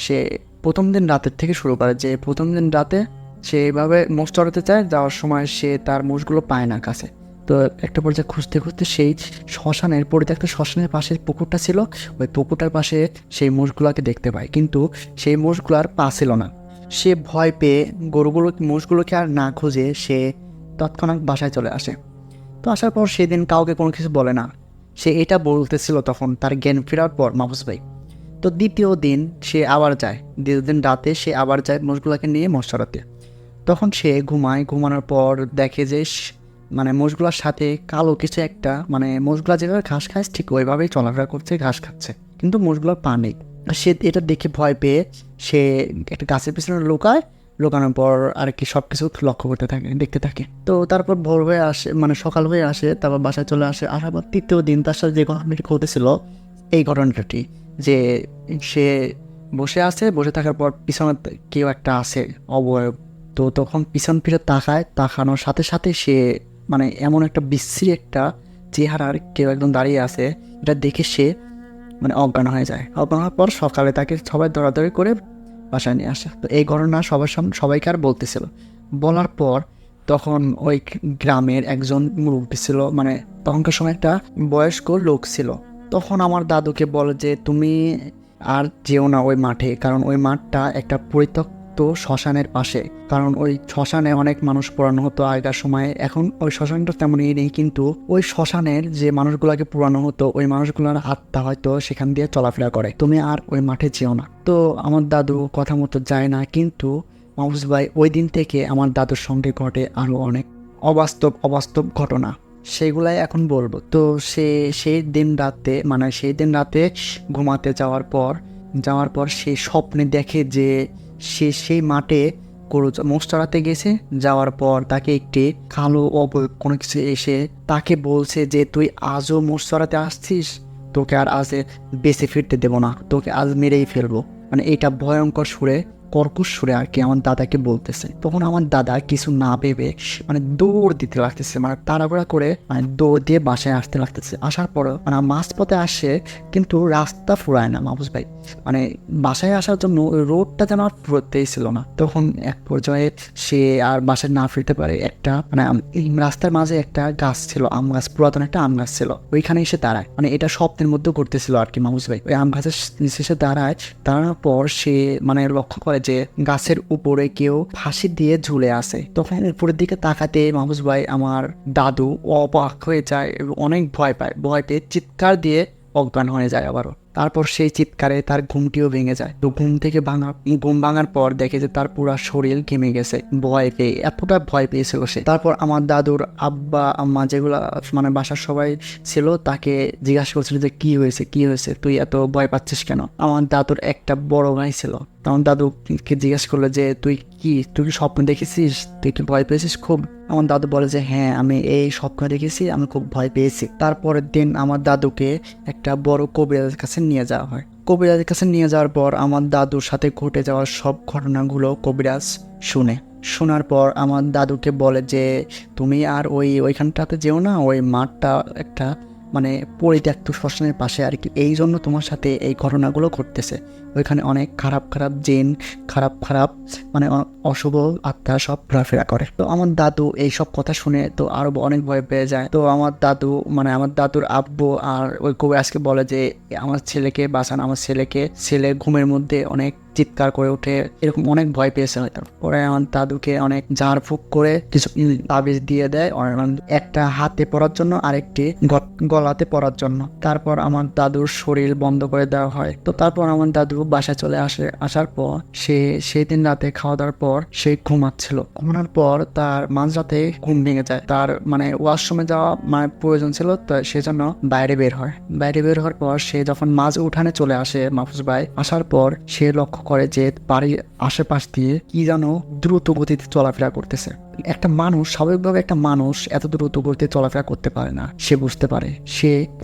সে প্রথম দিন রাতের থেকে শুরু করে, যে প্রথম দিন রাতে সে এইভাবে মোষ চড়াতে চায়, যাওয়ার সময় সে তার মোষগুলো পায় না কাছে। তো একটা পর্যায়ে খুঁজতে খুঁজতে সেই শ্মশানের পরিত্যক্ত শ্মশানের পাশে পুকুরটা ছিল, ওই পুকুরটার পাশে সেই মোষগুলোকে দেখতে পায়, কিন্তু সেই মোষগুলোর পা ছিল না। সে ভয় পেয়ে মোষগুলোকে আর না খুঁজে সে তৎক্ষণাৎ বাসায় চলে আসে। তো আসার পর সেদিন কাউকে কোনো কিছু বলে না। সে এটা বলতেছিল তখন তার জ্ঞান ফেরার পর মাহফুজ ভাই। তো দ্বিতীয় দিন সে আবার যায়, দ্বিতীয় দিন রাতে সে আবার যায় মোষগুলোকে নিয়ে মোষ চড়াতে। তখন সে ঘুমায়। ঘুমানোর পর দেখে যে মানে মোষগুলোর সাথে কালো কিছু একটা, মানে মোষগুলা যেভাবে ঘাস খায় ঠিক ওইভাবেই চলাফেরা করছে, ঘাস খাচ্ছে, কিন্তু মোষগুলোর পা নেই। সে এটা দেখে ভয় পেয়ে সে একটা গাছের পিছনে লুকায়। লুকানোর পর আর কি সব কিছু লক্ষ্য করতে থাকে, দেখতে থাকে। তো তারপর ভোর হয়ে আসে, মানে সকাল হয়ে আসে, তারপর বাসায় চলে আসে। আসার পর তৃতীয় দিন তার সাথে যে ঘটনাটি ঘটেছিল, এই ঘটনাটি যে সে বসে আছে, বসে থাকার পর পিছনে কেউ একটা আসে অবয়ব। তো তখন পিছন ফিরে তাকায়, তাকানোর সাথে সাথে সে মানে এমন একটা বিশ্রী একটা চেহারার কেউ একদম দাঁড়িয়ে আছে, এটা দেখে সে মানে অজ্ঞান হয়ে যায়। অজ্ঞান হওয়ার পর সকালে তাকে সবাই দৌড়াদৌড়ি করে বাসায় নিয়ে আসে। তো এই ঘটনা সবার সামনে সবাইকে আর বলতেছিল। বলার পর তখন ওই গ্রামের একজন মুরব্বী ছিল, মানে তখনকার সময় একটা বয়স্ক লোক ছিল। তখন আমার দাদুকে বলে যে তুমি আর যেও না ওই মাঠে, কারণ ওই মাঠটা একটা পরিত্যক্ত শ্মশানের পাশে। কারণ ওই শ্মশানে অনেক মানুষ পোড়ানো হতো আগেকার সময়ে। এখন ওই শ্মশানটা তেমনই নেই, কিন্তু ওই শ্মশানের যে মানুষগুলোকে পোড়ানো হতো ওই মানুষগুলোর আত্মা হয়তো সেখান দিয়ে চলাফেরা করে, তুমি আর ওই মাঠে যেও না। তো আমার দাদু কথা মতো যায় না, কিন্তু মাহফুজ ভাই ওই দিন থেকে আমার দাদুর সঙ্গে ঘটে আরও অনেক অবাস্তব ঘটনা, সেগুলাই এখন বলবো। তো সেই দিন রাতে ঘুমাতে যাওয়ার পর সে স্বপ্নে দেখে যে সে সেই মাঠে মোষ চড়াতে গেছে। যাওয়ার পর তাকে একটি কালো অবয়ব কোনো কিছু এসে তাকে বলছে যে তুই আজও মোষ চড়াতে আসছিস, তোকে আর আজ বেঁচে ফিরতে দেবো না, তোকে আজ মেরেই ফেলবো। মানে এটা ভয়ঙ্কর সুরে, কর্কশ সুরে আর কি আমার দাদাকে বলতেছে। তখন আমার দাদা কিছু না ভেবে মানে দৌড় দিতে লাগতেছে, মানে তাড়াহুড়া করে মানে দৌড় দিয়ে বাসায় আসতে লাগতেছে। আসার পরও মানে মাঝপথে আসে, কিন্তু রাস্তা ফুরায় না মাহফুজ ভাই। মানে বাসায় আসার জন্য ওই রোডটা যেন আর ফুরতেই ছিল না। তখন এক পর্যায়ে সে আর বাসায় না ফিরতে পারে। একটা মানে এই রাস্তার মাঝে একটা গাছ ছিল, আম গাছ, পুরাতন একটা আম গাছ ছিল, ওইখানে এসে দাঁড়ায়। মানে এটা স্বপ্নের মধ্যে করতেছিল আর কি মাহফুজ ভাই। ওই আম গাছের নিচে এসে দাঁড়ানোর পর সে মানে লক্ষ্য করে যে গাছের উপরে কেউ ফাঁসি দিয়ে ঝুলে আছে। তখন উপরের দিকে তাকাতে মাহফুজ ভাই আমার দাদু অবাক হয়ে যায় এবং অনেক ভয় পায়। ভয় পেয়ে চিৎকার দিয়ে অজ্ঞান হয়ে যায় আবারও। তারপর সেই চিৎকারে তার ঘুমটিও ভেঙে যায়। তো ঘুম ভাঙার পর দেখে যে তার পুরা শরীর ঘেমে গেছে ভয় পেয়ে, এতটা ভয় পেয়েছিল সে। তারপর আমার দাদুর আব্বা আম্মা যেগুলা মানে বাসার সবাই ছিল তাকে জিজ্ঞাসা করছিল যে কি হয়েছে তুই এত ভয় পাচ্ছিস কেন। আমার দাদুর একটা বড় ভাই ছিল, তখন দাদুকে জিজ্ঞাসা করলো যে তুই কি স্বপ্ন দেখেছিস, তুই কি ভয় পেয়েছিস খুব? আমার দাদু বলে যে হ্যাঁ, আমি এই স্বপ্ন দেখেছি, আমি খুব ভয় পেয়েছি। তারপরের দিন আমার দাদুকে একটা বড় কবিরাজের কাছে নিয়ে যাওয়া হয়। কবিরাজের কাছে নিয়ে যাওয়ার পর আমার দাদুর সাথে ঘটে যাওয়ার সব ঘটনাগুলো কবিরাজ শোনার পর আমার দাদুকে বলে যে তুমি আর ওইখানটাতে যেও না, ওই মাঠটা একটা মানে পরিত্যক্ত শ্মশানের পাশে আর কি, এই জন্য তোমার সাথে এই ঘটনাগুলো ঘটতেছে। ওইখানে অনেক খারাপ খারাপ জিন, খারাপ খারাপ মানে অশুভ আত্মা সব ঘোরাফেরা করে। তো আমার দাদু এই সব কথা শুনে তো আরো অনেক ভয় পেয়ে যায়। তো আমার দাদু মানে আমার দাদুর আব্বু আর ওই কবিরাজকে বলে যে আমার ছেলেকে বাঁচান, আমার ছেলে ঘুমের মধ্যে অনেক চিৎকার করে ওঠে, এরকম অনেক ভয় পেয়েছে হয়তো। পরে আমার দাদুকে অনেক ঝাড় ফুঁক করে কিছু তাবিজ দিয়ে দেয়, একটা হাতে পরার জন্য আরেকটি গলাতে পরার জন্য। তারপর আমার দাদুর শরীর বন্ধ করে দেওয়া হয়। তো তারপর আমার দাদু বাসায় চলে আসার পর সেই দিন রাতে খাওয়া দাওয়ার পর সে ঘুমানোর পর তার মাঝরাতে ঘুম ভেঙে যায়। তার মানে ওয়াশরুমে যাওয়া মানে প্রয়োজন ছিল, তো সেজন্য বাইরে বের হওয়ার পর সে যখন মাঝ উঠানে চলে আসে মাহফুজ ভাই, আসার পর সে লক্ষ্য করে যে বাড়ির আশেপাশ দিয়ে কি যেন দ্রুত গতিতে চলাফেরা করতেছে। একটা মানুষ স্বাভাবিকভাবে একটা মানুষ এত দ্রুত গতিতে চলাফেরা করতে পারে না, সে বুঝতে পারে।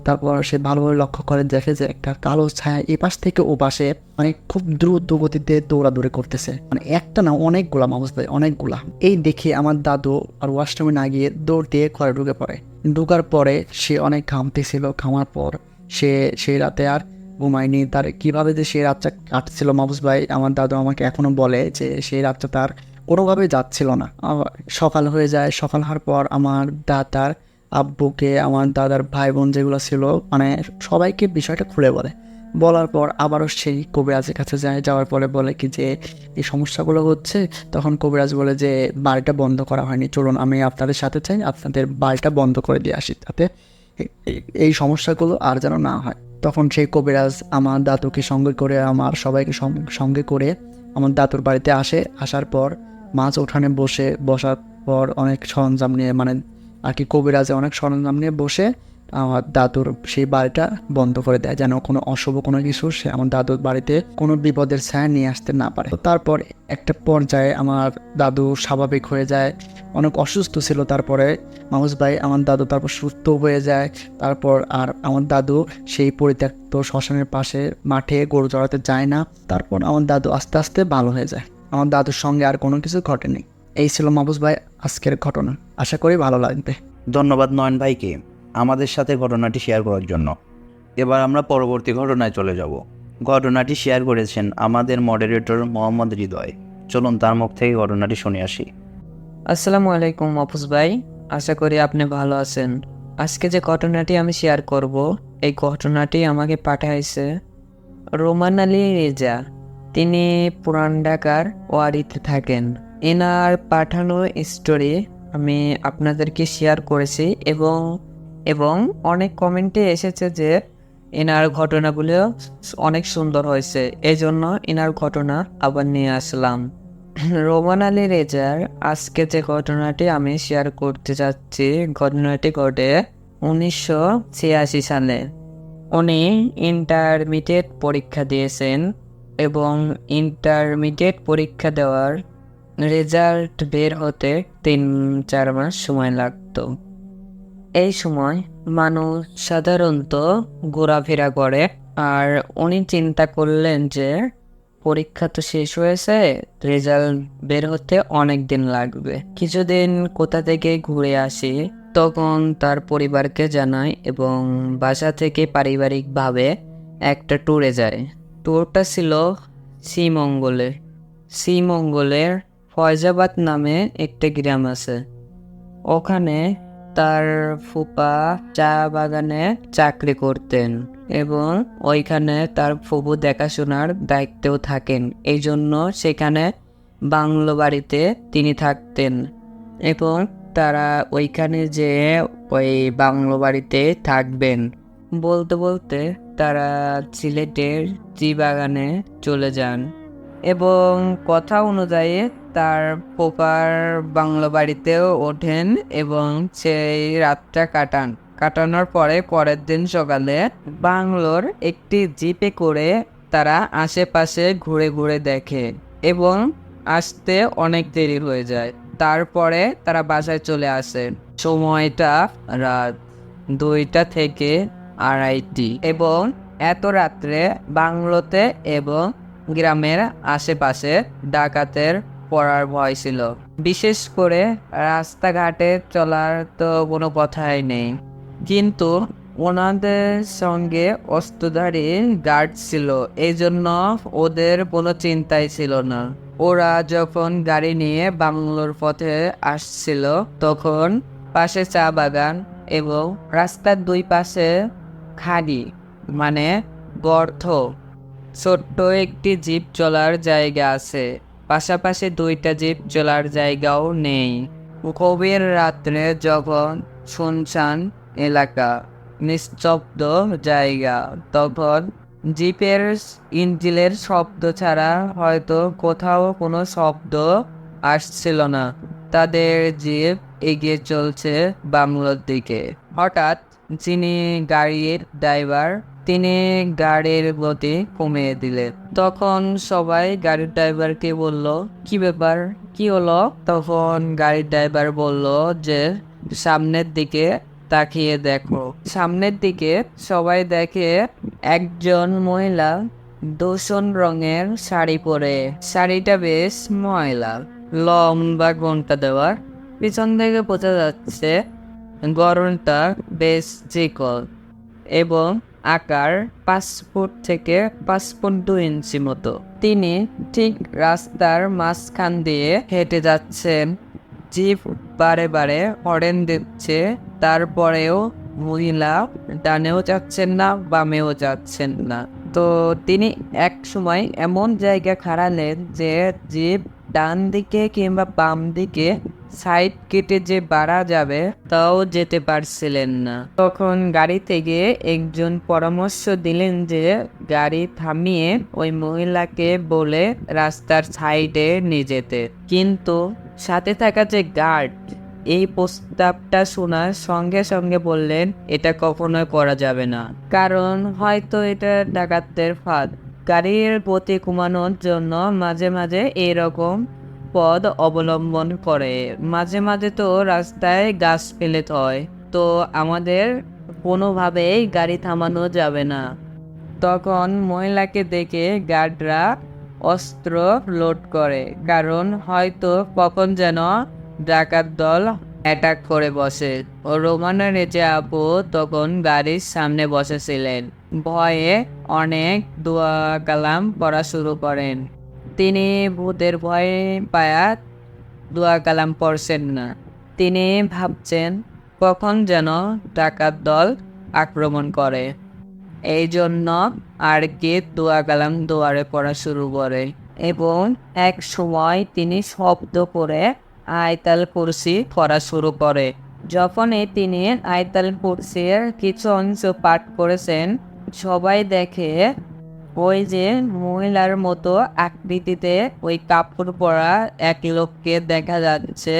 তারপর সে ভালোভাবে লক্ষ্য করে দেখে যে একটা কালো ছায়া এপাশ থেকে ও পাশে মানে খুব দ্রুত গতিতে দৌড়াদৌড়ি করতেছে, মানে একটা না অনেকগুলা মাহফুজ ভাই, অনেকগুলা। এই দেখে আমার দাদু আর ওয়াশরুমে না গিয়ে দৌড় দিয়ে ঘরে ঢুকার পরে সে অনেক ঘামতেছিল। ঘামার পর সেই রাতে আর ঘুমায়নি। তার কিভাবে যে সেই রাতটা কাটছিল মাহফুজ ভাই, আমার দাদু আমাকে এখনো বলে যে সেই রাতটা তার কোনোভাবে যাচ্ছিল না। সকাল হয়ে যায়, সকাল হওয়ার পর আমার দাদার আব্বুকে, আমার দাদার ভাই বোন যেগুলো ছিল মানে সবাইকে বিষয়টা খুলে বলার পর আবারও সেই কবিরাজের কাছে যাওয়ার পরে বলে কি যে এই সমস্যাগুলো হচ্ছে। তখন কবিরাজ বলে যে বাড়িটা বন্ধ করা হয়নি, চলুন আমি আপনাদের সাথে চাই, আপনাদের বাড়িটা বন্ধ করে দিয়ে আসি, যাতে এই সমস্যাগুলো আর যেন না হয়। তখন সেই কবিরাজ আমার দাদুকে সঙ্গে করে আমার সবাইকে সঙ্গে করে আমার দাদুর বাড়িতে আসার পর মাছ উঠানে বসার পর অনেক সরঞ্জাম নিয়ে মানে আর কি কবিরাজে অনেক সরঞ্জাম নিয়ে বসে আমার দাদুর সেই বাড়িটা বন্ধ করে দেয়, যেন কোনো অশুভ কোনো কিছু সে আমার দাদুর বাড়িতে কোনো বিপদের ছায়া নিয়ে আসতে না পারে। তো তারপর একটা পর্যায়ে আমার দাদু স্বাভাবিক হয়ে যায়, অনেক অসুস্থ ছিল। তারপরে মাহফুজ ভাই আমার দাদু তারপর সুস্থ হয়ে যায়। তারপর আর আমার দাদু সেই পরিত্যক্ত শ্মশানের পাশে মাঠে গরু চড়াতে যায় না। তারপর আমার দাদু আস্তে আস্তে ভালো হয়ে যায়। আমার দাদুর সঙ্গে আর কোনো কিছু ঘটেনি। এই ছিল মাহফুজ ভাই আজকের ঘটনা, আশা করি ভালো লাগবে। ধন্যবাদ নয়ন ভাইকে আমাদের সাথে ঘটনাটি শেয়ার করার জন্য। এবার আমরা পরবর্তী ঘটনায় চলে যাব। ঘটনাটি শেয়ার করেছেন আমাদের মডারেটর মোহাম্মদ হৃদয়। চলুন তার মুখ থেকে ঘটনাটি শুনে আসি। আসসালামু আলাইকুম মাহফুজ ভাই, আশা করি আপনি ভালো আছেন। আজকে যে ঘটনাটি আমি শেয়ার করব, এই ঘটনাটি আমাকে পাঠাইছে রোমান আলী রেজা। তিনি পুরান ঢাকার ওয়ারিতে থাকেন। এনার পাঠানো স্টোরি আমি আপনাদেরকে শেয়ার করেছি এবং অনেক কমেন্টে এসেছে যে এনার ঘটনাগুলো অনেক সুন্দর হয়েছে, এই জন্য এনার ঘটনা আবার নিয়ে আসলাম। রোমান আলী রেজার আজকে যে ঘটনাটি আমি শেয়ার করতে যাচ্ছি, ঘটনাটি ঘটে 1986 সালে। উনি ইন্টারমিডিয়েট পরীক্ষা দিয়েছেন এবং ইন্টারমিডিয়েট পরীক্ষা দেওয়ার রেজাল্ট বের হতে 3-4 মাস সময় লাগতো। এই সময় মানুষ সাধারণত ঘোরাফেরা করে, আর উনি চিন্তা করলেন যে পরীক্ষা তো শেষ হয়েছে, রেজাল্ট বের হতে অনেক দিন লাগবে, কিছুদিন কোথা থেকে ঘুরে আসি। তখন তার পরিবারকে জানায় এবং বাসা থেকে পারিবারিকভাবে একটা ট্যুরে যায়। ট্যুরটা ছিল শ্রীমঙ্গলের ফয়জাবাদ নামে একটা গ্রাম আছে। ওখানে তার ফুপা চা বাগানে চাকরি করতেন এবং ওইখানে তার ফুপু দেখাশোনার দায়িত্বেও থাকেন, এই জন্য সেখানে বাংলো বাড়িতে তিনি থাকতেন এবং তারা ওইখানে যে ওই বাংলো বাড়িতে থাকবেন। বলতে বলতে তারা সিলেটের চি বাগানে চলে যান এবং কথা অনুযায়ী তার পোপার বাংলো বাড়িতেও ওঠেন এবং সেই রাতটা কাটানোর পরের দিন সকালে বাংলোর একটি জিপে করে তারা আশেপাশে ঘুরে ঘুরে দেখে এবং আসতে অনেক দেরি হয়ে যায়। তারপরে তারা বাসায় চলে আসে। সময়টা রাত 2টা থেকে 2:30 এবং এত রাত্রে বাংলোতে এবং গ্রামের আশেপাশে ডাকাতের পড়ার ভয় ছিল। বিশেষ করে রাস্তাঘাটে চলার তো কোনো কথাই নেই, কিন্তু ওনাদের সঙ্গে অস্ত্রধারী গার্ড ছিল, এই জন্য ওদের কোনো চিন্তাই ছিল না। ওরা যখন গাড়ি নিয়ে বাংলোর পথে আসছিল তখন পাশে চা বাগান এবং রাস্তার দুই পাশে খাড়ি মানে গর্ত, ছোট্ট একটি জিপ চলার জায়গা আছে, পাশাপাশি দুইটা জিপ চলার জায়গাও নেই। গভীর রাত্রে যখন শুনশান এলাকা, নিস্তব্ধ জায়গা, তখন জিপের ইঞ্জিনের শব্দ ছাড়া হয়তো কোথাও কোনো শব্দ আসছিল না। তাদের জিপ এগিয়ে চলছে বাংলোর দিকে। হঠাৎ যিনি গাড়ির ড্রাইভার তিনি গাড়ির গতি কমিয়ে দিলেন। তখন সবাই গাড়ির ড্রাইভারকে বলল, কি ব্যাপার, কি হলো? তখন গাড়ির ড্রাইভার বলল যে সামনের দিকে তাকিয়ে দেখো। সামনের দিকে সবাই দেখে একজন মহিলা দূষণ রঙের শাড়ি পরে, শাড়িটা বেশ ময়লা, লম্বা ঘোমটা দেওয়া, পিছন থেকে বোঝা যাচ্ছে গরমটা বেশ চিকন এবং আকার 5 ফুট থেকে 5 ফুট 2 ইঞ্চি মতো। তিনি ঠিক রাস্তার মাঝখান দিয়ে হেঁটে যাচ্ছেন। জিপ বারে বারে হর্ন দিচ্ছে, তারপরেও মহিলা ডানেও যাচ্ছেন না, বামেও যাচ্ছেন না। তো তিনি এক সময় এমন জায়গা খাড়ালেন যে জিপ ডান দিকে কিংবা বাম দিকে সাইড কেটে যে বাড়া যাবে তাও যেতে পারছিলেন না। তখন গাড়ি থেকে একজন পরামর্শ দিলেন যে গাড়ি থামিয়ে ওই মহিলাকে বলে রাস্তার সাইডে নিয়ে যেতে। কিন্তু সাথে থাকা যে গার্ড এই প্রস্তাবটা শোনার সঙ্গে সঙ্গে বললেন এটা কখনোই করা যাবে না, কারণ হয়তো এটা ডাকাতদের ফাঁদ। গাড়ির গতি কমানোর জন্য মাঝে মাঝে এরকম পথ অবলম্বন করে, মাঝে মাঝে তো রাস্তায় গাছ ফেলে হয়, তো আমাদের কোনোভাবেই গাড়ি থামানো যাবে না। তখন মহিলাকে দেখে গার্ডরা অস্ত্র লোড করে, কারণ হয়তো কখন যেন ডাকাত দল অ্যাটাক করে বসে। ও রোমানা রেজা আপু তখন গাড়ির সামনে বসেছিলেন, ভয়ে অনেক দোয়া কালাম পড়া শুরু করেন। তিনি ভূতের ভয় পায়া দোয়া কালাম পড়ছেন না, তিনি ভাবছেন কখন যেন ডাকাত দল আক্রমণ করে, এই জন্য আর কি দোয়া কালাম দুয়ারে পড়া শুরু করে। এবং এক সময় তিনি শব্দ করে আয়তাল কুরসি পড়া শুরু করে। যখনই তিনি আয়তাল কুরসির কিছু অংশ পাঠ করেছেন, সবাই দেখে ওই যে মহিলার মতো আকৃতিতে ওই কাপড় পরা এক লোককে দেখা যাচ্ছে।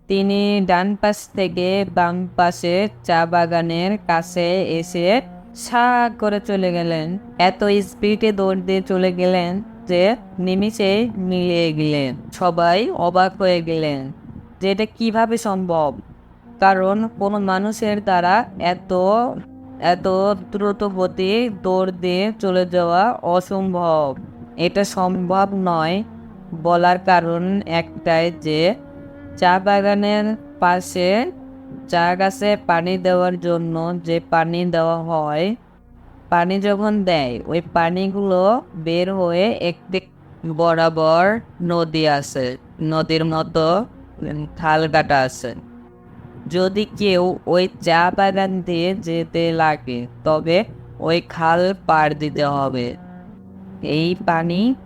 তিনি ডান পাশ থেকে বাম পাশে চা বাগানের কাছে এসে সা করে চলে গেলেন। এত স্পিডে দৌড় দিয়ে চলে গেলেন যে নিমিষে মিলিয়ে গেলেন। সবাই অবাক হয়ে গেলেন যে এটা কিভাবে সম্ভব, কারণ কোনো মানুষের দ্বারা এত দ্রুত গতি দৌড় দিয়ে চলে যাওয়া অসম্ভব। এটা সম্ভব নয় বলার কারণ একটাই যে চা বাগানের পাশে চা গাছে পানি দেওয়ার জন্য যে পানি দেওয়া হয়, পানি যখন দেয় ওই পানিগুলো বের হয়ে একটি বরাবর নদী আছে, নদীর মতো খাল কাটা আছে। যদি কেউ ওই চা বাগান দিয়ে যেতে লাগে তবে ওই খাল পার দিতে হবে। এই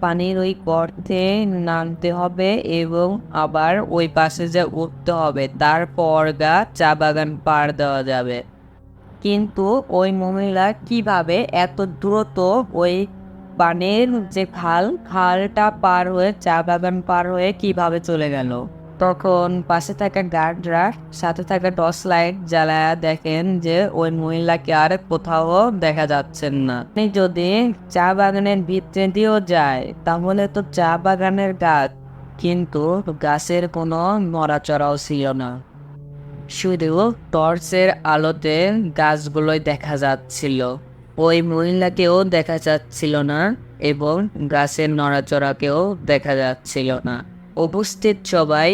পানির ওই গর্তে নামতে হবে এবং আবার ওই পাশে যে উঠতে হবে, তারপর চা বাগান পার দেওয়া যাবে। কিন্তু ওই মহিলা কিভাবে এত দ্রুত ওই পানির যে খালটা পার হয়ে চা বাগান পার হয়ে কিভাবে চলে গেল? তখন পাশে থাকা গার্ডরা সাথে থাকা টর্চ লাইট জ্বালায়া দেখেন যে ওই মহিলাকে আর কোথাও দেখা যাচ্ছেন না। যদি চা বাগানের ভিতরে দিয়েও যায় তাহলে তো চা বাগানের গাছ, কিন্তু গাছের কোনো নড়াচড়াও ছিল না, শুধু টর্চের আলোতে গাছগুলোই দেখা যাচ্ছিল। ওই মহিলাকেও দেখা যাচ্ছিল না এবং গাছের নড়াচড়াকেও দেখা যাচ্ছিল না। উপস্থিত সবাই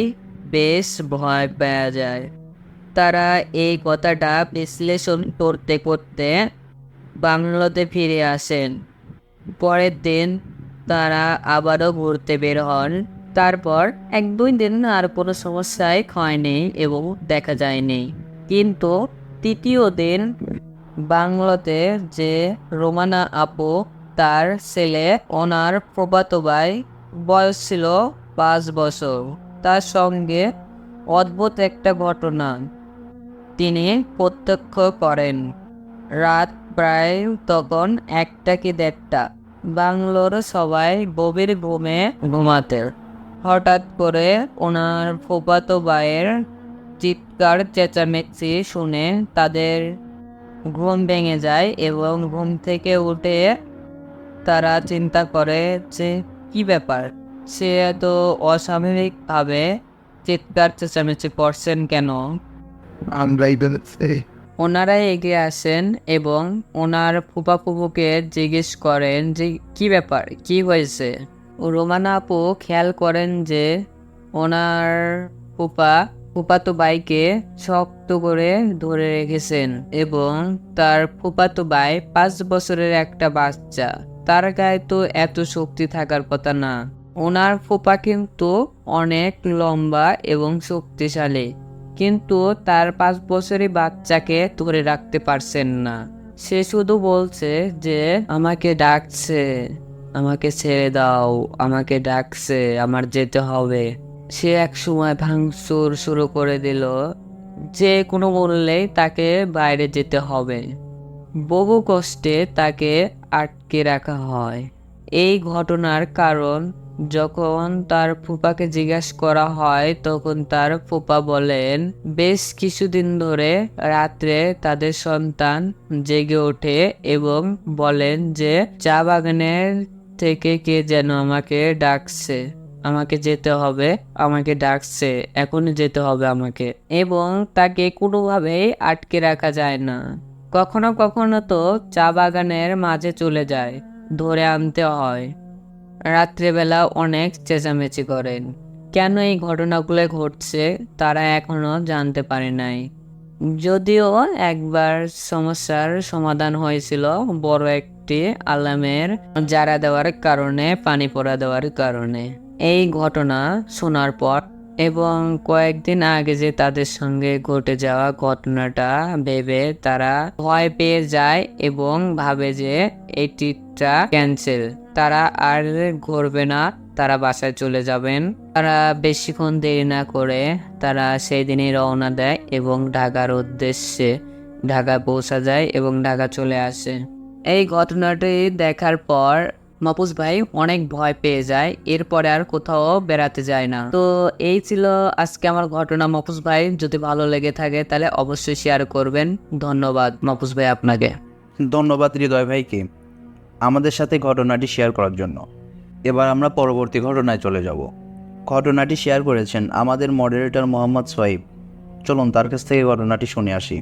বেশ ভয় পেয়ে যায়। তারা এই কথাটা বিশ্লেষণ করতে করতে বাংলোতে ফিরে আসেন। পরের দিন তারা আবারও ঘুরতে বের হন। তারপর 1-2 দিন আর কোনো সমস্যাই হয়নি এবং দেখা যায়নি। কিন্তু তৃতীয় দিন বাংলোতে যে রোমানা আপু, তার ছেলে, ওনার ফুফাতো ভাই, বয়স ছিল 5 বছর, তার সঙ্গে অদ্ভুত একটা ঘটনা তিনি প্রত্যক্ষ করেন। রাত প্রায় তখন 1টা কি 1:30। বাংলোর সবাই গভীর ঘুমে ঘুমাতে। হঠাৎ করে ওনার ফুফাতো ভাইয়ের চিৎকার চেঁচামেচি শুনে তাদের ঘুম ভেঙে যায় এবং ঘুম থেকে উঠে তারা চিন্তা করে যে কি ব্যাপার, সে এত অস্বাভাবিকভাবে চিৎকার চেঁচামেচি করছেন কেন। ওনারা এগিয়ে আসেন এবং ওনার ফুপা ফুপুকে জিজ্ঞেস করেন যে কি ব্যাপার, কি হয়েছে। রোমানা আপু খেয়াল করেন যে ওনার ফুফাতো ভাইকে শক্ত করে ধরে রেখেছেন এবং তার ফুফাতো ভাই 5 বছরের একটা বাচ্চা, তার গায়ে তো এত শক্তি থাকার কথা না। ওনার ফুপা কিন্তু অনেক লম্বা এবং শক্তিশালী, কিন্তু তার 5 বছরের বাচ্চাকে ধরে রাখতে পারছেন না। সে শুধু বলছে যে আমাকে ডাকছে, আমাকে ছেড়ে দাও, আমাকে ডাকছে, আমার যেতে হবে। সে এক সময় ভাঙচুর শুরু করে দিল, যে কোনো মূল্যেই তাকে বাইরে যেতে হবে। বহু কষ্টে তাকে আটকে রাখা হয়। এই ঘটনার কারণ যখন তার ফুপাকে জিজ্ঞাসা করা হয়, তখন তার ফুপা বলেন বেশ কিছুদিন ধরে রাত্রে তাদের সন্তান জেগে ওঠে এবং বলেন যে চা বাগানের থেকে কে যেন আমাকে ডাকছে, আমাকে যেতে হবে, আমাকে ডাকছে, এখনই যেতে হবে আমাকে, এবং তাকে কোনোভাবেই আটকে রাখা যায় না। কখনো কখনো তো চা বাগানের মাঝে চলে যায়, ধরে আনতে হয়। রাত্রেবেলা অনেক চেঁচামেচি করেন। কেন এই ঘটনাগুলো ঘটছে তারা এখনো জানতে পারে নাই। যদিও একবার সমস্যার সমাধান হয়েছিল বড় একটি আলামের জারা দেওয়ার কারণে, পানি পড়া দেওয়ার কারণে। এই ঘটনা শোনার পর এবং কয়েকদিন আগে যে তাদের সঙ্গে ঘটে যাওয়া ঘটনাটা ভেবে তারা ভয় পেয়ে যায় এবং ভাবে যে এই ট্রিপটা ক্যান্সেল, তারা আর ঘুরবে না, তারা বাসায় চলে যাবেন। তারা বেশিক্ষণ দেরি না করে তারা সেই দিনই রওনা দেয় এবং ঢাকার উদ্দেশ্যে ঢাকা পৌঁছা যায় এবং ঢাকা চলে আসে। এই ঘটনাটি দেখার পর মাহফুজ ভাই অনেক ভয় পেয়ে যায়, এরপরে আর কোথাও বেড়াতে যায় না। তো এই ছিল আজকে আমার ঘটনা। মাহফুজ ভাই যদি ভালো লেগে থাকে তাহলে অবশ্যই শেয়ার করবেন। ধন্যবাদ মাহফুজ ভাই আপনাকে। ধন্যবাদ হৃদয় ভাইকে আমাদের সাথে ঘটনাটি শেয়ার করার জন্য। এবার আমরা পরবর্তী ঘটনায় চলে যাব। ঘটনাটি শেয়ার করেছেন আমাদের মডারেটর মোহাম্মদ সোহাইব। চলুন তার কাছ থেকে ঘটনাটি শুনে আসি।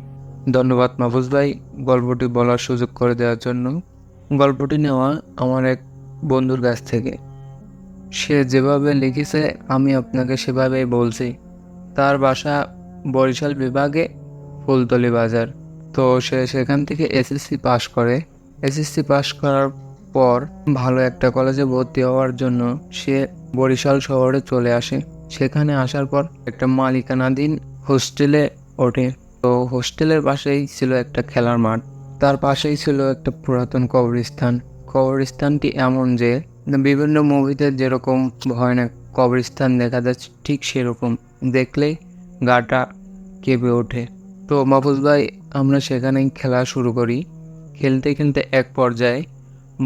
ধন্যবাদ মাহফুজ ভাই গল্পটি বলার সুযোগ করে দেওয়ার জন্য। গল্পটি নেওয়া আমার এক বন্ধুর কাছ থেকে। সে যেভাবে লিখেছে আমি আপনাকে সেভাবেই বলছি। তার বাসা বরিশাল বিভাগে ফুলতলি বাজার। তো সে সেখান থেকে এসএসসি পাশ করে। এসএসসি পাশ করার পর ভালো একটা কলেজে ভর্তি হওয়ার জন্য সে বরিশাল শহরে চলে আসে। সেখানে আসার পর একটা মালিকানাধীন হোস্টেলে ওঠে। তো হোস্টেলের পাশেই ছিল একটা খেলার মাঠ, তার পাশেই ছিল একটা পুরাতন কবরস্থান। কবরস্থানটি এমন যে বিভিন্ন মুভিতে যেরকম ভয়ানক কবরস্থান দেখা যাচ্ছে ঠিক সেরকম, দেখলেই গাটা কেঁপে ওঠে। তো মাহফুজ ভাই আমরা সেখানেই খেলা শুরু করি। খেলতে খেলতে এক পর্যায়ে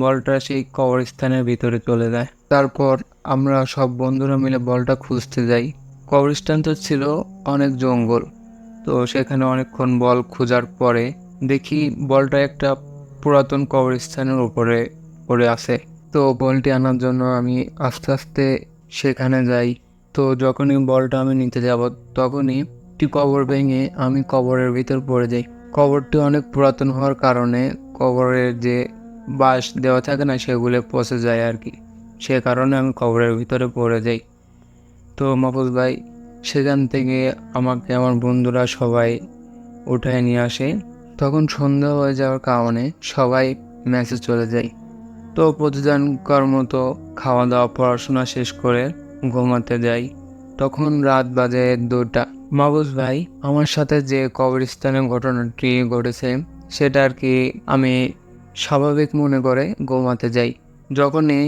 বলটা সেই কবরস্থানের ভিতরে চলে যায়। তারপর আমরা সব বন্ধুরা মিলে বলটা খুঁজতে যাই। কবরস্থানটা ছিল অনেক জঙ্গল। তো সেখানে অনেকক্ষণ বল খোঁজার পরে দেখি বলটা একটা পুরাতন কবরস্থানের উপরে পড়ে আছে। তো বলটি আনার জন্য আমি আস্তে আস্তে সেখানে যাই। তো যখনই বলটা আমি নিতে যাব তখনই একটি কবর ভেঙে আমি কবরের ভিতর পড়ে যাই। কবরটি অনেক পুরাতন হওয়ার কারণে কবরের যে বাঁশ দেওয়া থাকে না সেগুলো পচে যায় আর কি, সে কারণে আমি কবরের ভিতরে পড়ে যাই। তো মাহফুজ ভাই সেখান থেকে আমাকে আমার বন্ধুরা সবাই উঠায় নিয়ে আসে। তখন সন্ধ্যা হয়ে যাওয়ার কারণে সবাই মেসে চলে যায়। তো প্রতিদিনকার মতো খাওয়া দাওয়া পড়াশোনা শেষ করে ঘুমাতে যাই। তখন রাত বাজে 2টা। মাহফুজ ভাই, আমার সাথে যে কবরস্থানের ঘটনাটি ঘটেছে সেটা আর কি আমি স্বাভাবিক মনে করে ঘুমাতে যাই। যখনই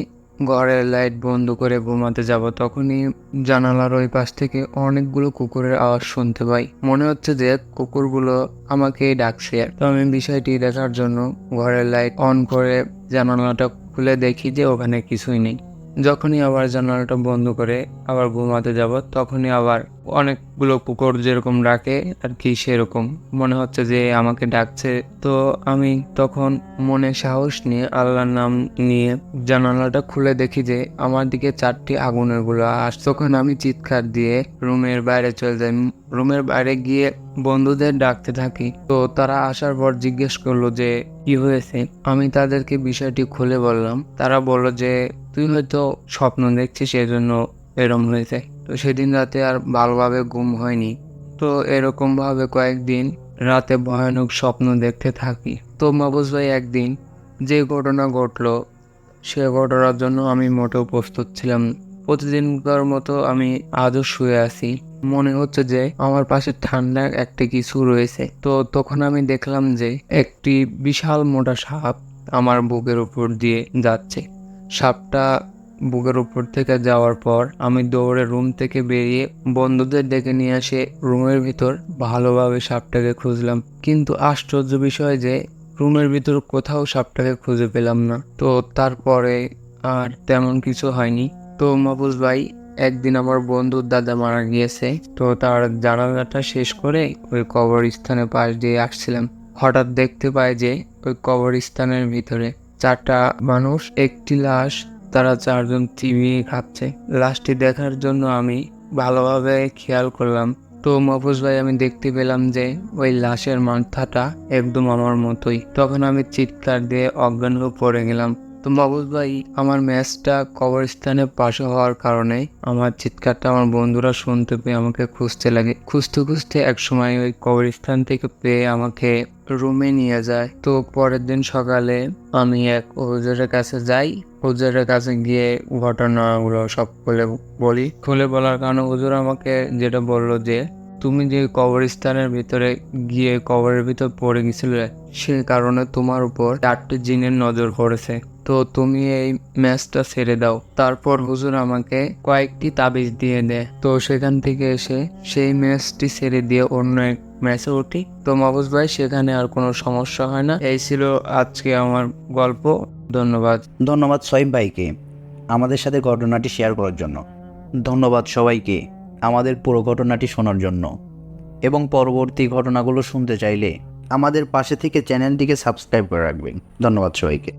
ঘরের লাইট বন্ধ করে ঘুমাতে যাব তখনই জানালার ওই পাশ থেকে অনেকগুলো কুকুরের আওয়াজ শুনতে পাই। মনে হচ্ছে যে কুকুরগুলো আমাকেই ডাকছে। তো আমি বিষয়টি দেখার জন্য ঘরের লাইট অন করে জানালাটা খুলে দেখি যে ওখানে কিছুই নেই। যখনই আবার জানালাটা বন্ধ করে আবার ঘুমাতে যাব তখনই আবার অনেকগুলো কুকুর যেরকম ডাকে আর কি সেরকম মনে হচ্ছে যে আমাকে ডাকছে। তো আমি তখন মনে সাহস নিয়ে আল্লাহর নাম নিয়ে জানালাটা খুলে দেখি যে আমার দিকে 4টি আগুনের গোলা আসছে। তখন আমি চিৎকার দিয়ে রুমের বাইরে চলে যাই। রুমের বাইরে গিয়ে বন্ধুদের ডাকতে থাকি। তো তারা আসার পর জিজ্ঞেস করলো যে কি হয়েছে। আমি তাদেরকে বিষয়টি খুলে বললাম। তারা বলল যে তুই হয়তো স্বপ্ন দেখছিস সেজন্য এরম হয়েছে। তো সেদিন রাতে আর ভালোভাবে ঘুম হয়নি। তো এরকম ভাবে কয়েকদিন রাতে ভয়ানক স্বপ্ন দেখতে থাকি। তো মাহফুজ ভাই, একদিন যে ঘটনা ঘটলো সে ঘটনার জন্য আমি মোটেও প্রস্তুত ছিলাম না। প্রতিদিনকার মতো আমি আজও শুয়ে আছি। মনে হচ্ছে যে আমার পাশে ঠান্ডা একটা কিছু রয়েছে। তো তখন আমি দেখলাম যে একটি বিশাল মোটা সাপ আমার বুকের উপর দিয়ে যাচ্ছে। সাপটা বুকের উপর থেকে যাওয়ার পর আমি দৌড়ে রুম থেকে বেরিয়ে বন্ধুদের ডেকে নিয়ে এসে রুমের ভিতর ভালোভাবে সাপটাকে খুঁজলাম। কিন্তু আশ্চর্য বিষয় যে রুমের ভিতর কোথাও সাপটাকে খুঁজে পেলাম না। তো তারপরে আর তেমন কিছু হয়নি। তো মাহফুজ ভাই, একদিন আমার বন্ধুর দাদা মারা গিয়েছে। তো তার জানাজাটা শেষ করে ওই কবরস্থানের পাশ দিয়ে আসছিলাম। হঠাৎ দেখতে পাই যে ওই কবরস্থানের ভিতরে 4টা মানুষ, একটি লাশ, তারা 4জন চিবিয়ে খাচ্ছে। লাশটি দেখার জন্য আমি ভালোভাবে খেয়াল করলাম। তো মাহফুজ ভাই, আমি দেখতে পেলাম যে ওই লাশের মাথাটা একদম আমার মতোই। তখন আমি চিৎকার দিয়ে অজ্ঞান হয়ে পড়ে গেলাম। তো মাহফুজ ভাই, আমার ম্যাচটা কবরস্থানের পাশে হওয়ার কারণে আমার চিৎকারটা আমার বন্ধুরা শুনতে পেয়ে আমাকে খুঁজতে লাগে। খুঁজতে খুঁজতে একসময় ওই কবরস্থান থেকে পেয়ে আমাকে রুমে নিয়ে যায়। তো পরের দিন সকালে আমি এক হুজুরের কাছে যাই। হুজুরের কাছে গিয়ে ঘটনাগুলো সব খুলে বলার কারণে হুজুর আমাকে যেটা বললো যে তুমি যে কবরস্থানের ভিতরে গিয়ে কবরের ভিতর পড়ে গেছিলে সে কারণে তোমার উপর 4টি জিনের নজর পড়েছে। তো তুমি এই ম্যাচটা ছেড়ে দাও। তারপর হুজুর আমাকে কয়েকটি তাবিজ দিয়ে দেয়। তো সেখান থেকে এসে সেই ম্যাচটি ছেড়ে দিয়ে অন্য এক ম্যাচে উঠি। তো মাহফুজ ভাই, সেখানে আর কোনো সমস্যা হয় না। এই ছিল আজকে আমার গল্প। ধন্যবাদ। ধন্যবাদ সোহেব ভাইকে আমাদের সাথে ঘটনাটি শেয়ার করার জন্য। ধন্যবাদ সবাইকে আমাদের পুরো ঘটনাটি শোনার জন্য। এবং পরবর্তী ঘটনাগুলো শুনতে চাইলে আমাদের পাশে থেকে চ্যানেলটিকে সাবস্ক্রাইব করে রাখবেন। ধন্যবাদ সবাইকে।